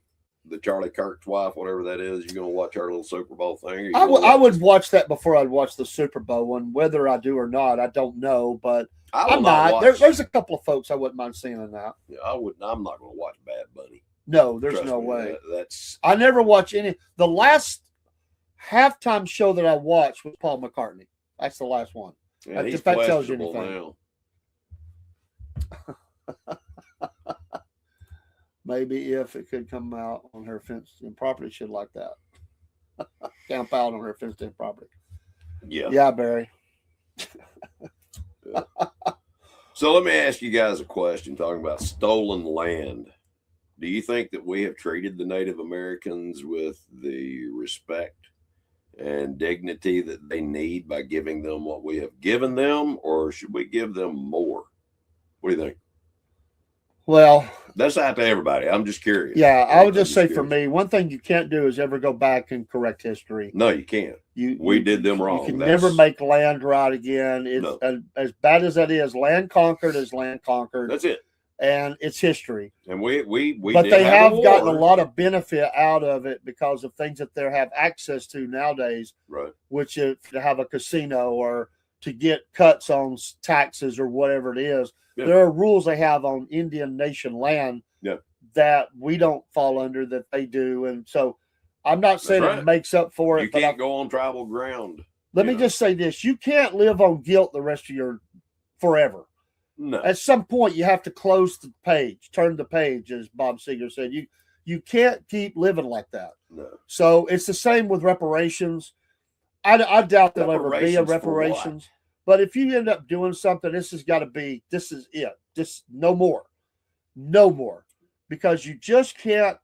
Charlie Kirk's wife, whatever that is? You going to watch our little Super Bowl thing? I would watch that before I'd watch the Super Bowl one. Whether I do or not, I don't know, but I might. There's a couple of folks I wouldn't mind seeing in that. Yeah, I wouldn't. I'm not going to watch Bad Bunny. No, there's Trust no me, way. That's I never watch any. The last halftime show that I watched was Paul McCartney. That's the last one. If that tells you anything. Maybe if it could come out on her fenced-in property, she'd like that. Camp out on her fenced-in property. Yeah. Yeah, Barry. Yeah. So let me ask you guys a question talking about stolen land. Do you think that we have treated the Native Americans with the respect and dignity that they need by giving them what we have given them, or should we give them more? What do you think? Well, that's out to everybody. I'm just curious. Yeah, I would just say for me, one thing you can't do is ever go back and correct history. No, you can't. We did them wrong. You can never make land right again. It's as bad as that is. Land conquered is land conquered. That's it. And it's history. And we but they have gotten a lot of benefit out of it because of things that they have access to nowadays. Right. Which is to have a casino or to get cuts on taxes or whatever it is. Yeah. There are rules they have on Indian Nation land that we don't fall under that they do. And so I'm not saying it makes up for it. You can't go on tribal ground. Let me just say this. You can't live on guilt the rest of your forever. No. At some point, you have to close the page, turn the page, as Bob Seger said. You can't keep living like that. No. So it's the same with reparations. I doubt there'll ever be a reparations. But if you end up doing something, this is it. Just no more. No more. Because you just can't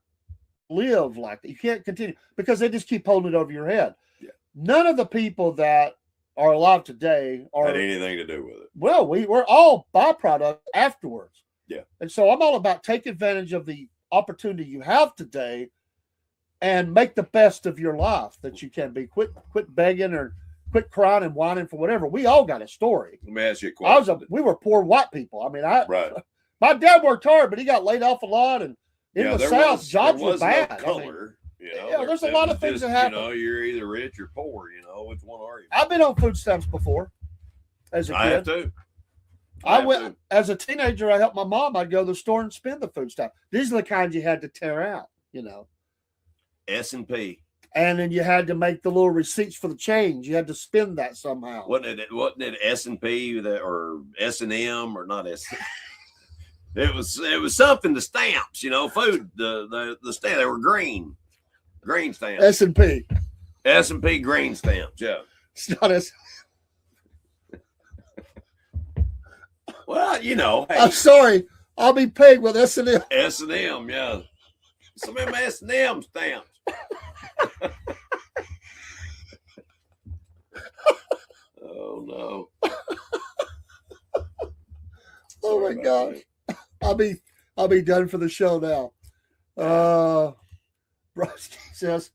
live like that. You can't continue because they just keep holding it over your head. Yeah. None of the people that are alive today had anything to do with it. Well, we're all byproduct afterwards. Yeah. And so I'm all about take advantage of the opportunity you have today and make the best of your life that you can be. Quit begging or quit crying and whining for whatever. We all got a story. Let me ask you a question. We were poor white people. I mean, my dad worked hard, but he got laid off a lot. And in the South, jobs were bad. No color. There's a lot of things that happen. You're either rich or poor. Which one are you? I've been on food stamps before as a kid. I have too. As a teenager, I helped my mom. I'd go to the store and spend the food stamp. These are the kinds you had to tear out, S&P. And then you had to make the little receipts for the change. You had to spend that somehow. Wasn't it S&P or S&M or not S? It was something. The stamps, food. The stamp. They were green stamps. S&P green stamps. Yeah. It's not S. Well, hey. I'm sorry. I'll be paid with S&M. S&M, yeah. Some of them S&M stamps. my gosh. I'll be done for the show now. Broski says,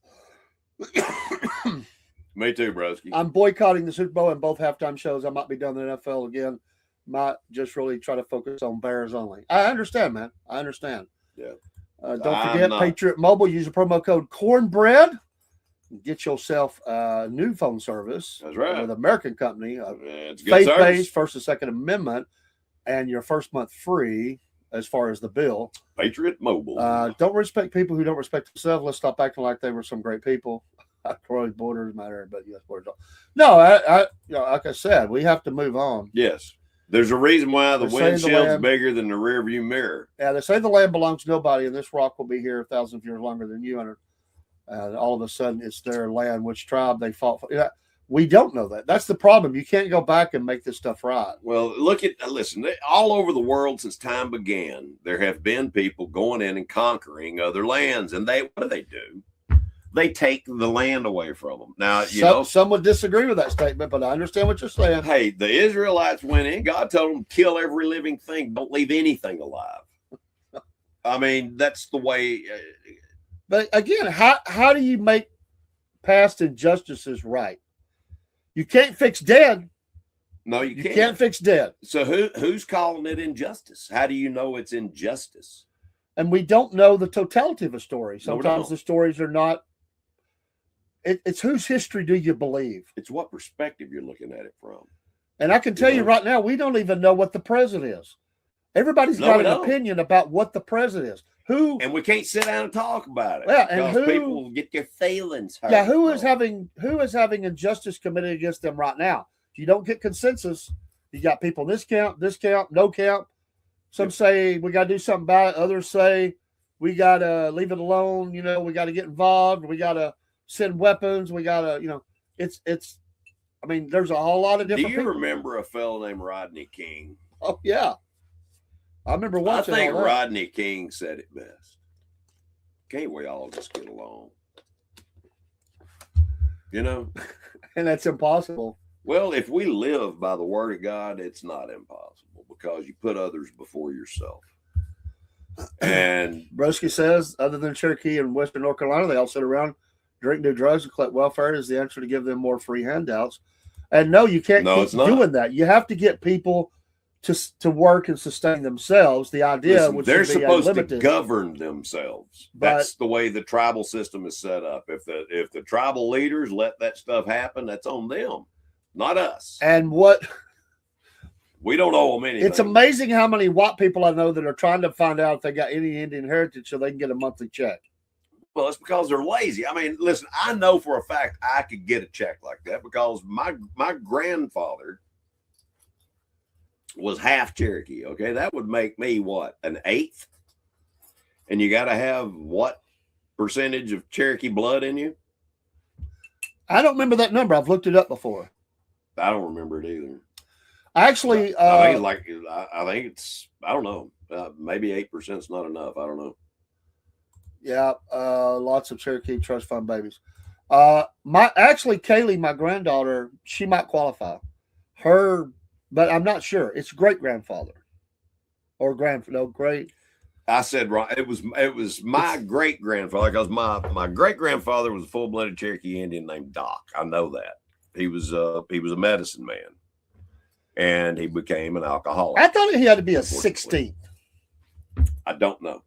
me too, Broski. I'm boycotting the Super Bowl and both halftime shows. I might be done the NFL again. Might just really try to focus on Bears only. I understand, man. I understand. Yeah. Don't forget, Patriot Mobile. Use the promo code Cornbread. Get yourself a new phone service. That's right. With an American company. It's faith-based, First and Second Amendment, and your first month free as far as the bill. Patriot Mobile. Don't respect people who don't respect themselves. Let's stop acting like they were some great people. Croy borders matter, but yes, borders. No, like I said, we have to move on. Yes. There's a reason why the windshield's bigger than the rearview mirror. Yeah, they say the land belongs to nobody, and this rock will be here 1,000 years longer than you. And all of a sudden, it's their land. Which tribe they fought for? Yeah, we don't know that. That's the problem. You can't go back and make this stuff right. Well, listen. All over the world since time began, there have been people going in and conquering other lands, and what do? They take the land away from them. Now, some would disagree with that statement, but I understand what you're saying. Hey, the Israelites went in. God told them, kill every living thing. Don't leave anything alive. I mean, that's the way. But again, how do you make past injustices right? You can't fix dead. No, you can't. You can't fix dead. So who's calling it injustice? How do you know it's injustice? And we don't know the totality of a story. Sometimes the stories are not. It's whose history do you believe? It's what perspective you're looking at it from. And I can tell you right now, we don't even know what the president is. Everybody's got an opinion about what the president is. And we can't sit down and talk about it. Yeah, and people get their feelings hurt. Yeah, who is having injustice committed against them right now? If you don't get consensus, you got people this camp, no camp. Some say we got to do something about it. Others say we got to leave it alone. We got to get involved. We got to send weapons. We got to, it's. I mean, there's a whole lot of different. Do you remember a fellow named Rodney King? Oh yeah. I remember watching. I think Rodney King said it best. Can't we all just get along? And that's impossible. Well, if we live by the word of God, it's not impossible because you put others before yourself. And Broski says, other than Cherokee and Western North Carolina, they all sit around, drink, do drugs, and collect welfare is the answer to give them more free handouts. And no, you can't keep doing that. You have to get people to work and sustain themselves. The idea they're supposed to govern themselves. That's the way the tribal system is set up. If the tribal leaders let that stuff happen, that's on them, not us. And we don't owe them anything. It's amazing how many white people I know that are trying to find out if they got any Indian heritage so they can get a monthly check. Well, it's because they're lazy. I mean, listen, I know for a fact I could get a check like that because my grandfather was half Cherokee. Okay, that would make me what, an eighth? And you got to have what percentage of Cherokee blood in you? I don't remember that number. I've looked it up before. I don't remember it either. Actually, I think it's I don't know. Maybe 8% is not enough. I don't know. Yeah, lots of Cherokee trust fund babies. Kaylee, my granddaughter, she might qualify. But I'm not sure. It's great grandfather or great. I said wrong. It was my great grandfather because my great grandfather was a full-blooded Cherokee Indian named Doc. I know that he was a medicine man, and he became an alcoholic. I thought he had to be a 16th. I don't know.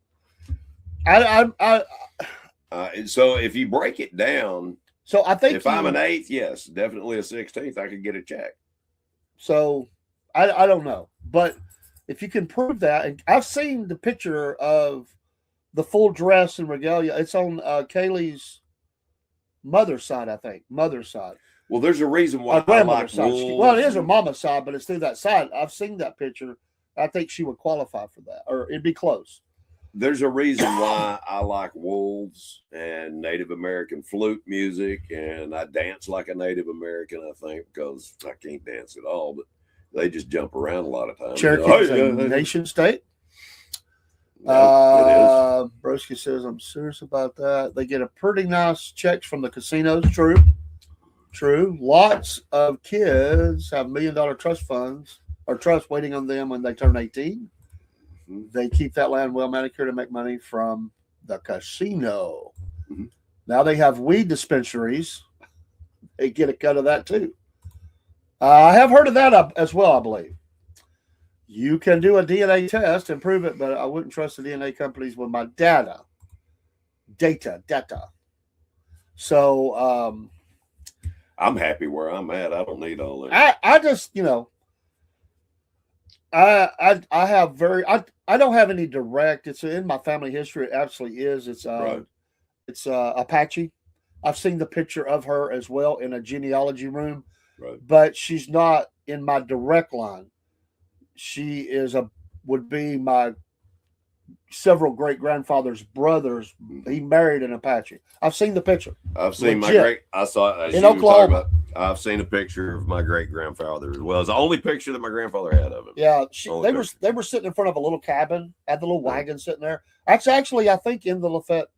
So if you break it down, so I think if I'm an 8th, yes, definitely a 16th, I could get a check. So I don't know, but if you can prove that, and I've seen the picture of the full dress and regalia. It's on Kaylee's mother's side, I think. Mother's side. Well, there's a reason why I like wolves. Well, it is her mama's side, but it's through that side. I've seen that picture. I think she would qualify for that, or it'd be close. There's a reason why I like wolves and Native American flute music, and I dance like a Native American, I think, because I can't dance at all, but they just jump around a lot of times. Cherokee is a nation state. Broski says, I'm serious about that. They get a pretty nice checks from the casinos. True. Lots of kids have $1 million trust funds or trust waiting on them when they turn 18. They keep that land well manicured to make money from the casino. Mm-hmm. Now they have weed dispensaries. They get a cut of that too. I have heard of that as well, I believe. You can do a DNA test and prove it, but I wouldn't trust the DNA companies with my data. So I'm happy where I'm at. I don't need all that. I just, I don't have any direct. It's in my family history. It absolutely is. It's Right. It's Apache. I've seen the picture of her as well in a genealogy room, Right. but she's not in my direct line. She would be my several great grandfather's brothers. He married an Apache. I've seen the picture. I've seen I saw it in Oklahoma. I've seen a picture of my great grandfather as well. It's the only picture that my grandfather had of him. Yeah, they were sitting in front of a little cabin, had the little wagon sitting there. That's actually, I think, in the Lafayette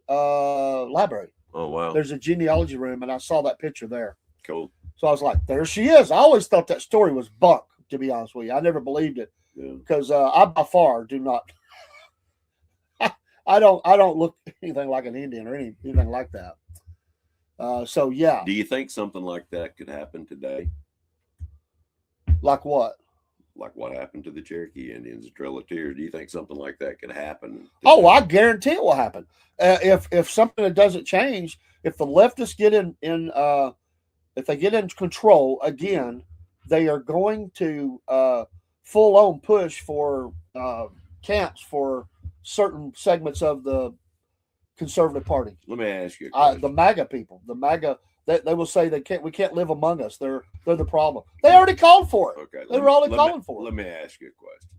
library. Oh wow! There's a genealogy room, and I saw that picture there. Cool. So I was like, there she is. I always thought that story was bunk, to be honest with you. I never believed it because I by far do not. I don't look anything like an Indian or anything like that. So yeah. Do you think something like that could happen today? Like what? Like what happened to the Cherokee Indians, the Trail of Tears? Do you think something like that could happen today? Oh, I guarantee it will happen. If something that doesn't change, if the leftists get if they get in control again, they are going to full on push for camps for certain segments of the conservative party. Let me ask you, the MAGA people, they will say we can't live among us. They're the problem. They already called for it. Okay, they were already calling for it. Let me ask you a question.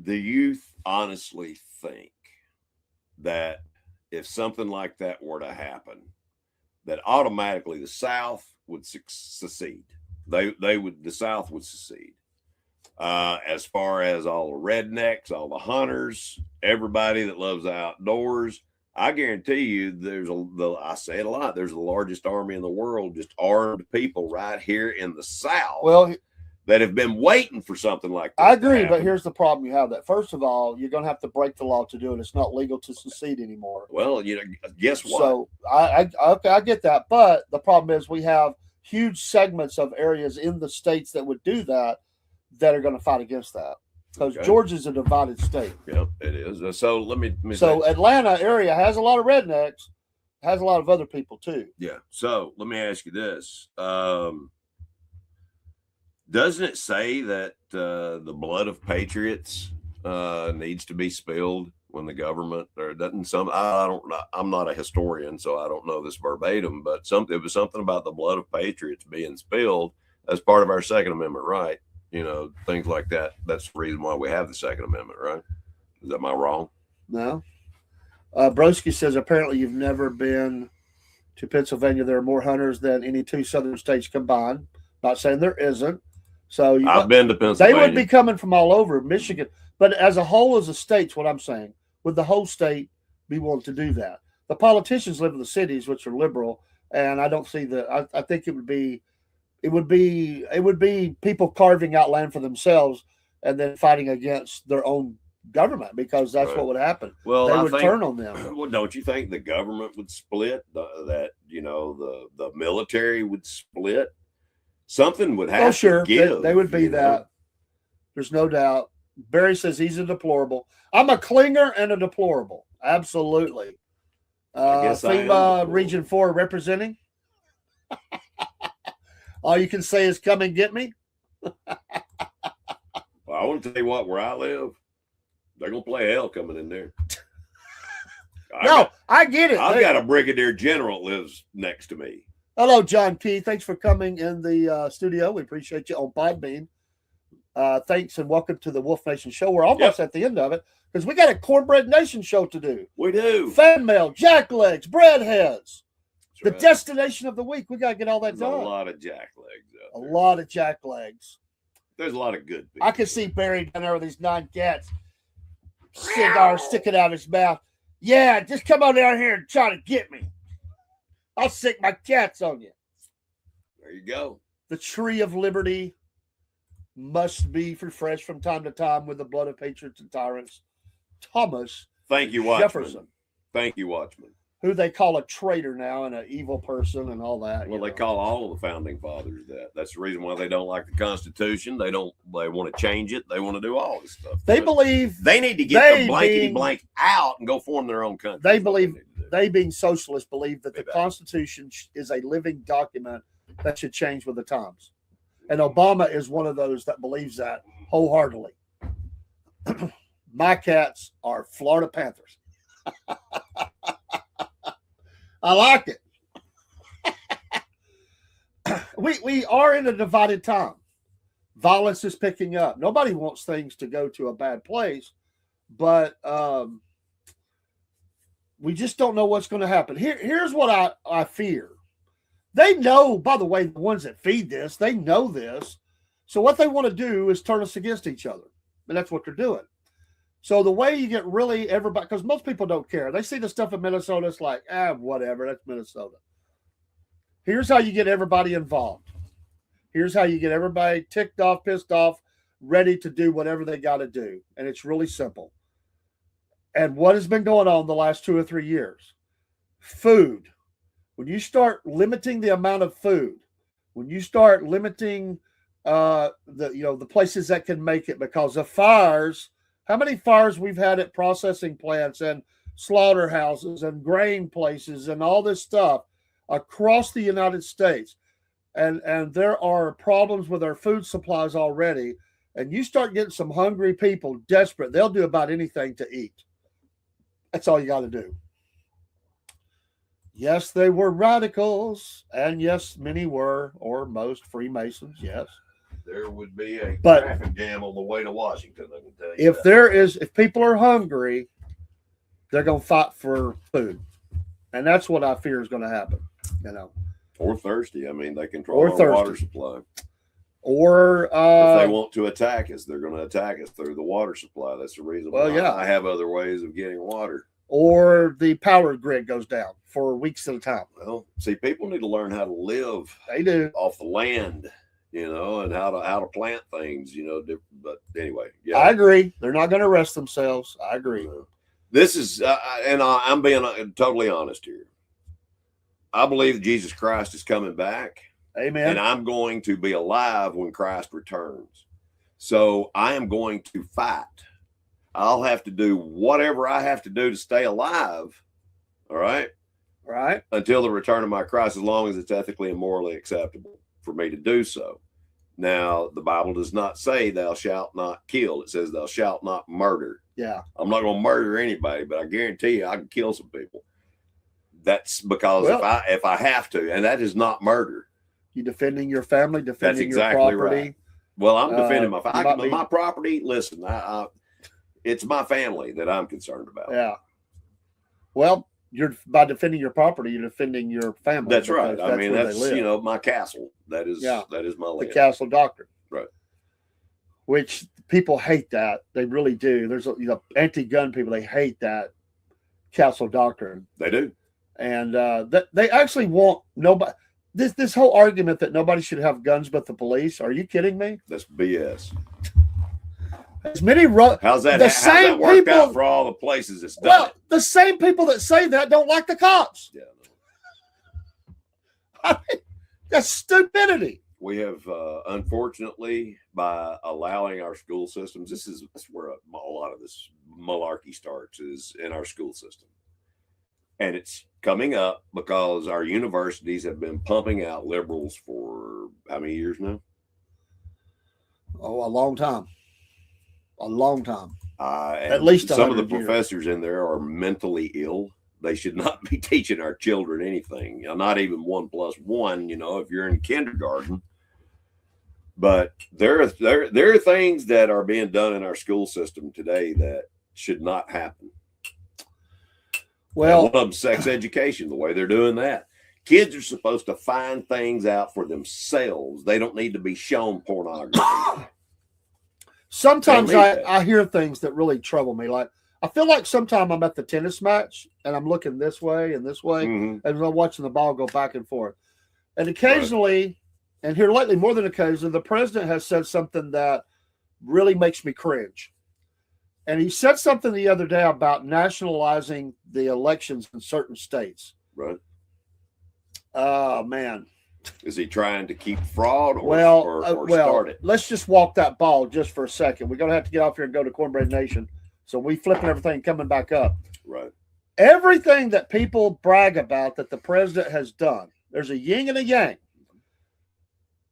Do you honestly think that if something like that were to happen, that automatically the South would secede? The South would secede. As far as all the rednecks, all the hunters, everybody that loves outdoors, I guarantee you I say it a lot, there's the largest army in the world, just armed people right here in the South. Well, that have been waiting for something like that. I agree, but here's the problem you have that. First of all, you're going to have to break the law to do it. It's not legal to secede anymore. Well, guess what? So I get that. But the problem is we have huge segments of areas in the states that would do that are going to fight against that. Because Georgia's a divided state. Yeah, it is. So let me so Atlanta area has a lot of rednecks, has a lot of other people too. Yeah. So let me ask you this. Doesn't it say that the blood of patriots needs to be spilled when the government, or doesn't I don't know. I'm not a historian, so I don't know this verbatim, but it was something about the blood of patriots being spilled as part of our Second Amendment right. Things like that. That's the reason why we have the Second Amendment, right? Am I wrong? No. Broski says apparently you've never been to Pennsylvania. There are more hunters than any two southern states combined. Not saying there isn't. So I've been to Pennsylvania. They would be coming from all over Michigan, but as a whole, as a state's what I'm saying. Would the whole state be willing to do that? The politicians live in the cities, which are liberal, and I don't see I think it would be people carving out land for themselves and then fighting against their own government, because that's what would happen. Well, they would turn on them. Well, don't you think the government would split? The military would split? Something would have to give. They would be that. There's no doubt. Barry says he's a deplorable. I'm a clinger and a deplorable. Absolutely. FEMA Region 4 representing. All you can say is come and get me. Well, I want to tell you what, where I live, they're going to play hell coming in there. I get it. I've got a brigadier general that lives next to me. Hello, John Key. Thanks for coming in the studio. We appreciate you on Podbean. Thanks and welcome to the Wolf Nation show. We're almost at the end of it because we got a Cornbread Nation show to do. We do. Fan mail, jacklegs, breadheads. The destination of the week. We got to get all that done. A lot of jacklegs. A lot of jacklegs. There's a lot of good people. I can see Barry down there with these 9 cats. Cigar sticking out his mouth. Yeah, just come on down here and try to get me. I'll stick my cats on you. There you go. The Tree of Liberty. must be refreshed from time to time with the blood of patriots and tyrants. Thomas Thank you, Watchman. Jefferson. Thank you, Watchman. Who they call a traitor now and an evil person and all that. Well, they call all of the founding fathers that. That's the reason why they don't like the Constitution. They want to change it. They want to do all this stuff. They believe they need to get the blankety blank out and go form their own country. They believe, they being socialists, believe that the Constitution is a living document that should change with the times. And Obama is one of those that believes that wholeheartedly. My cats are Florida Panthers. I like it. We are in a divided time. Violence is picking up. Nobody wants things to go to a bad place, but we just don't know what's going to happen. Here's what I fear. They know, by the way, the ones that feed this, they know this. So what they want to do is turn us against each other. And that's what they're doing. So the way you get really everybody, because most people don't care. They see the stuff in Minnesota, it's like, whatever, that's Minnesota. Here's how you get everybody involved. Here's how you get everybody ticked off, pissed off, ready to do whatever they got to do. And it's really simple. And what has been going on the last 2 or 3 years? Food. When you start limiting the amount of food, when you start limiting the places that can make it because of fires. How many fires we've had at processing plants and slaughterhouses and grain places and all this stuff across the United States. And there are problems with our food supplies already. And you start getting some hungry people desperate. They'll do about anything to eat. That's all you got to do. Yes, they were radicals. And yes, many were, or most Freemasons, yes. There would be a traffic jam on the way to Washington, I can tell you. If people are hungry, they're going to fight for food. And that's what I fear is going to happen, Or thirsty. I mean, they control our water supply. Or if they want to attack us, they're going to attack us through the water supply. That's the reason why I have other ways of getting water. Or the power grid goes down for weeks at a time. Well, see, people need to learn how to live off the land. And how to plant things, but anyway, yeah. I agree. They're not going to rest themselves. I agree. This is, and I'm being totally honest here. I believe that Jesus Christ is coming back. Amen. And I'm going to be alive when Christ returns. So I am going to fight. I'll have to do whatever I have to do to stay alive. All right. Right. Until the return of my Christ, as long as it's ethically and morally acceptable for me to do so. Now, the Bible does not say thou shalt not kill. It says thou shalt not murder. Yeah. I'm not going to murder anybody, but I guarantee you I can kill some people. That's because if I have to, and that is not murder. You defending your family, defending your property. Right. Well, I'm defending my property. Listen, it's my family that I'm concerned about. Yeah. Well, by defending your property, you're defending your family. That's right. I mean, that's my castle. That is my land. The castle doctrine. Right. Which people hate that. They really do. There's anti-gun people. They hate that castle doctrine. They do. And they actually want nobody. This whole argument that nobody should have guns but the police. Are you kidding me? That's BS. As many how's that worked out for all the places it's done? Well, the same people that say that don't like the cops. Yeah, I mean, that's stupidity. We have, unfortunately, by allowing our school systems, that's where a lot of this malarkey starts, is in our school system, and it's coming up because our universities have been pumping out liberals for how many years now? Oh, a long time. A long time. At least some of the professors in there are mentally ill. They should not be teaching our children anything. Not even 1 + 1. If you're in kindergarten. But there are things that are being done in our school system today that should not happen. Well, one of them, sex education. The way they're doing that, kids are supposed to find things out for themselves. They don't need to be shown pornography. Sometimes I hear things that really trouble me. Like, I feel like sometimes I'm at the tennis match and I'm looking this way and this way, and I'm watching the ball go back and forth. And occasionally, and here lately, more than occasionally, the president has said something that really makes me cringe. And he said something the other day about nationalizing the elections in certain states. Right. Oh, man. Is he trying to keep fraud or start it? Let's just walk that ball just for a second. We're going to have to get off here and go to Cornbread Nation. So we flipping everything coming back up. Right. Everything that people brag about that the president has done, there's a yin and a yang.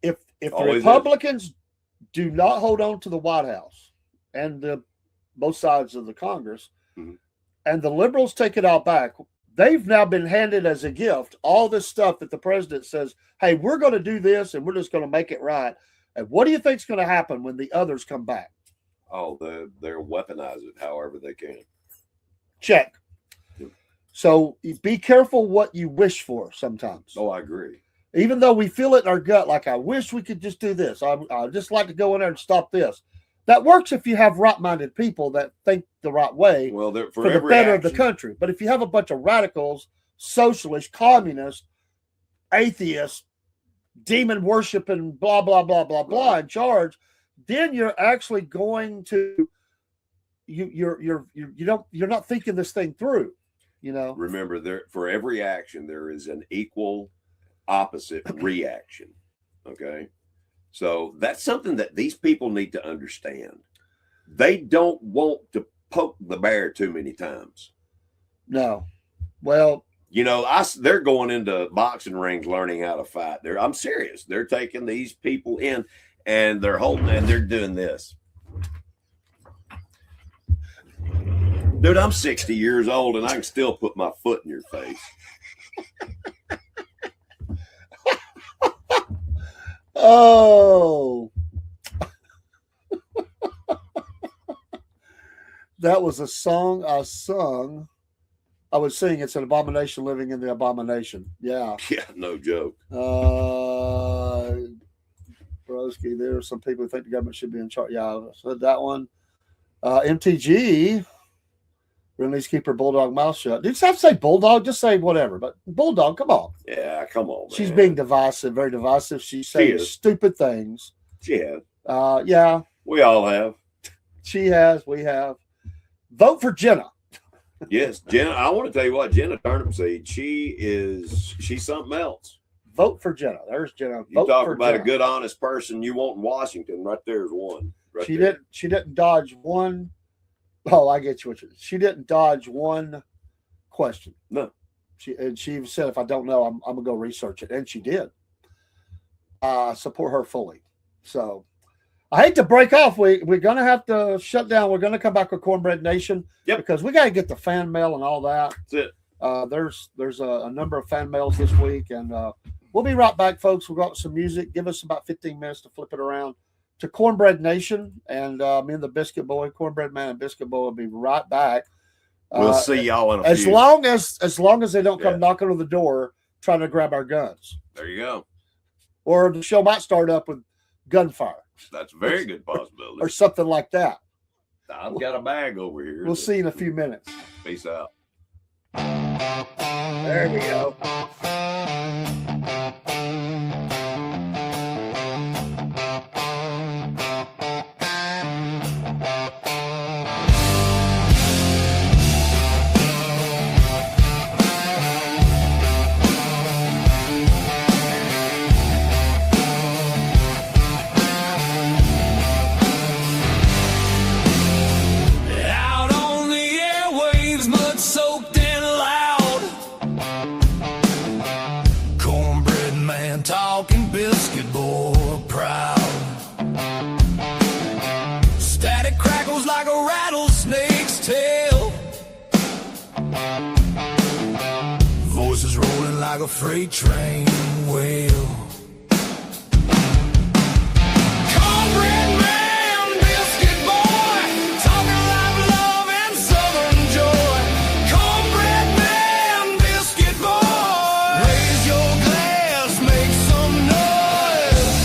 If the Republicans do not hold on to the White House and both sides of the Congress, and the liberals take it all back, they've now been handed as a gift all this stuff that the president says, hey, we're going to do this and we're just going to make it right. And what do you think is going to happen when the others come back? Oh, they'll weaponize it however they can. Check. Yep. So be careful what you wish for sometimes. Oh, I agree. Even though we feel it in our gut, like, I wish we could just do this. I'd just like to go in there and stop this. That works if you have right-minded people that think the right way for the better of the country. But if you have a bunch of radicals, socialists, communists, atheists, demon worshiping, blah, blah, blah, blah, blah in charge, then you're actually going to you're not thinking this thing through, you know. Remember, for every action there is an equal opposite reaction. Okay. So that's something that these people need to understand. They don't want to poke the bear too many times. No. Well, you know, they're going into boxing rings learning how to fight. I'm serious. They're taking these people in and they're holding and they're doing this. Dude, I'm 60 years old and I can still put my foot in your face. Oh, that was a song I sung. I would sing, it's an abomination living in the abomination. Yeah. Yeah, no joke. Broski, there are some people who think the government should be in charge. Yeah, I said that one. MTG really needs to keep her bulldog mouth shut. Did you have to say bulldog? Just say whatever. But bulldog, come on. Yeah, come on, man. She's being divisive, very divisive. She's saying stupid things. She has. Yeah. We all have. She has. We have. Vote for Jenna. Yes, Jenna. I want to tell you what, Jenna Turnip Seed, she's something else. Vote for Jenna. There's Jenna. You talk about a good, honest person you want in Washington. Right there's one. Right there. She didn't dodge one. Oh, I get you. She didn't dodge one question. No. She said, if I don't know, I'm gonna go research it, and she did. Support her fully. So I hate to break off. We're gonna have to shut down. We're gonna come back with Cornbread Nation. Yep. Because we got to get the fan mail and all that. That's it. There's a number of fan mails this week, and we'll be right back, folks. We'll go out with some music. Give us about 15 minutes to flip it around to Cornbread Nation, and me and the Biscuit Boy, Cornbread Man and Biscuit Boy will be right back. We'll see y'all in a few. As long as they don't come knocking on the door trying to grab our guns. There you go. Or the show might start up with gunfire. That's a very good possibility. Or something like that. I've got a bag over here. We'll see you in a few minutes. Peace out. There we go. Out on the airwaves, mud soaked and loud. Cornbread man talking, Biscuit Boy proud. Static crackles like a rattlesnake's tail. Voices rolling like a freight train wheel. Cornbread man, Biscuit Boy, talking live love and southern joy. Cornbread man, Biscuit Boy, raise your glass, make some noise.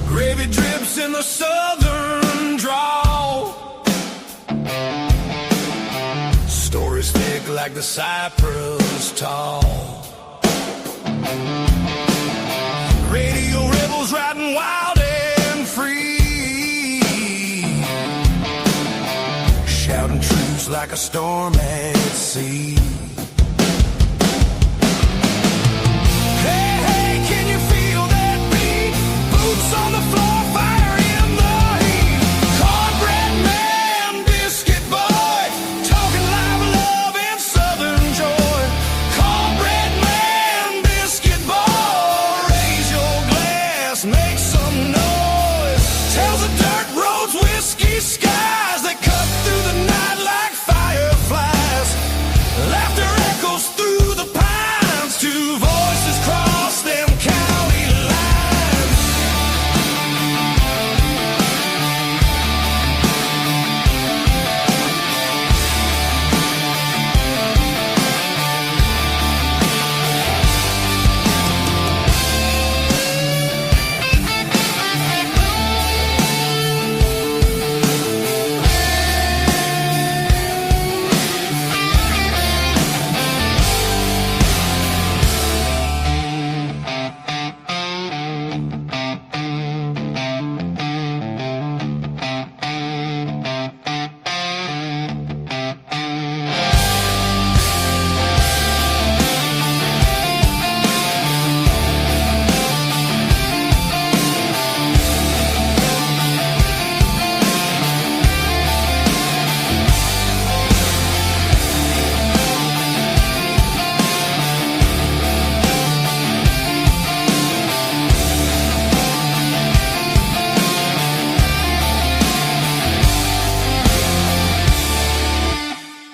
Gravy in the southern drawl. Stories thick like the cypress tall. Radio rebels riding wild and free, shouting truths like a storm at sea. Hey, hey, can you feel that beat? Boots on the floor, fire in the heat. Cornbread man, biscuit boy, talking live love and southern joy. Cornbread man, biscuit boy, raise your glass, make some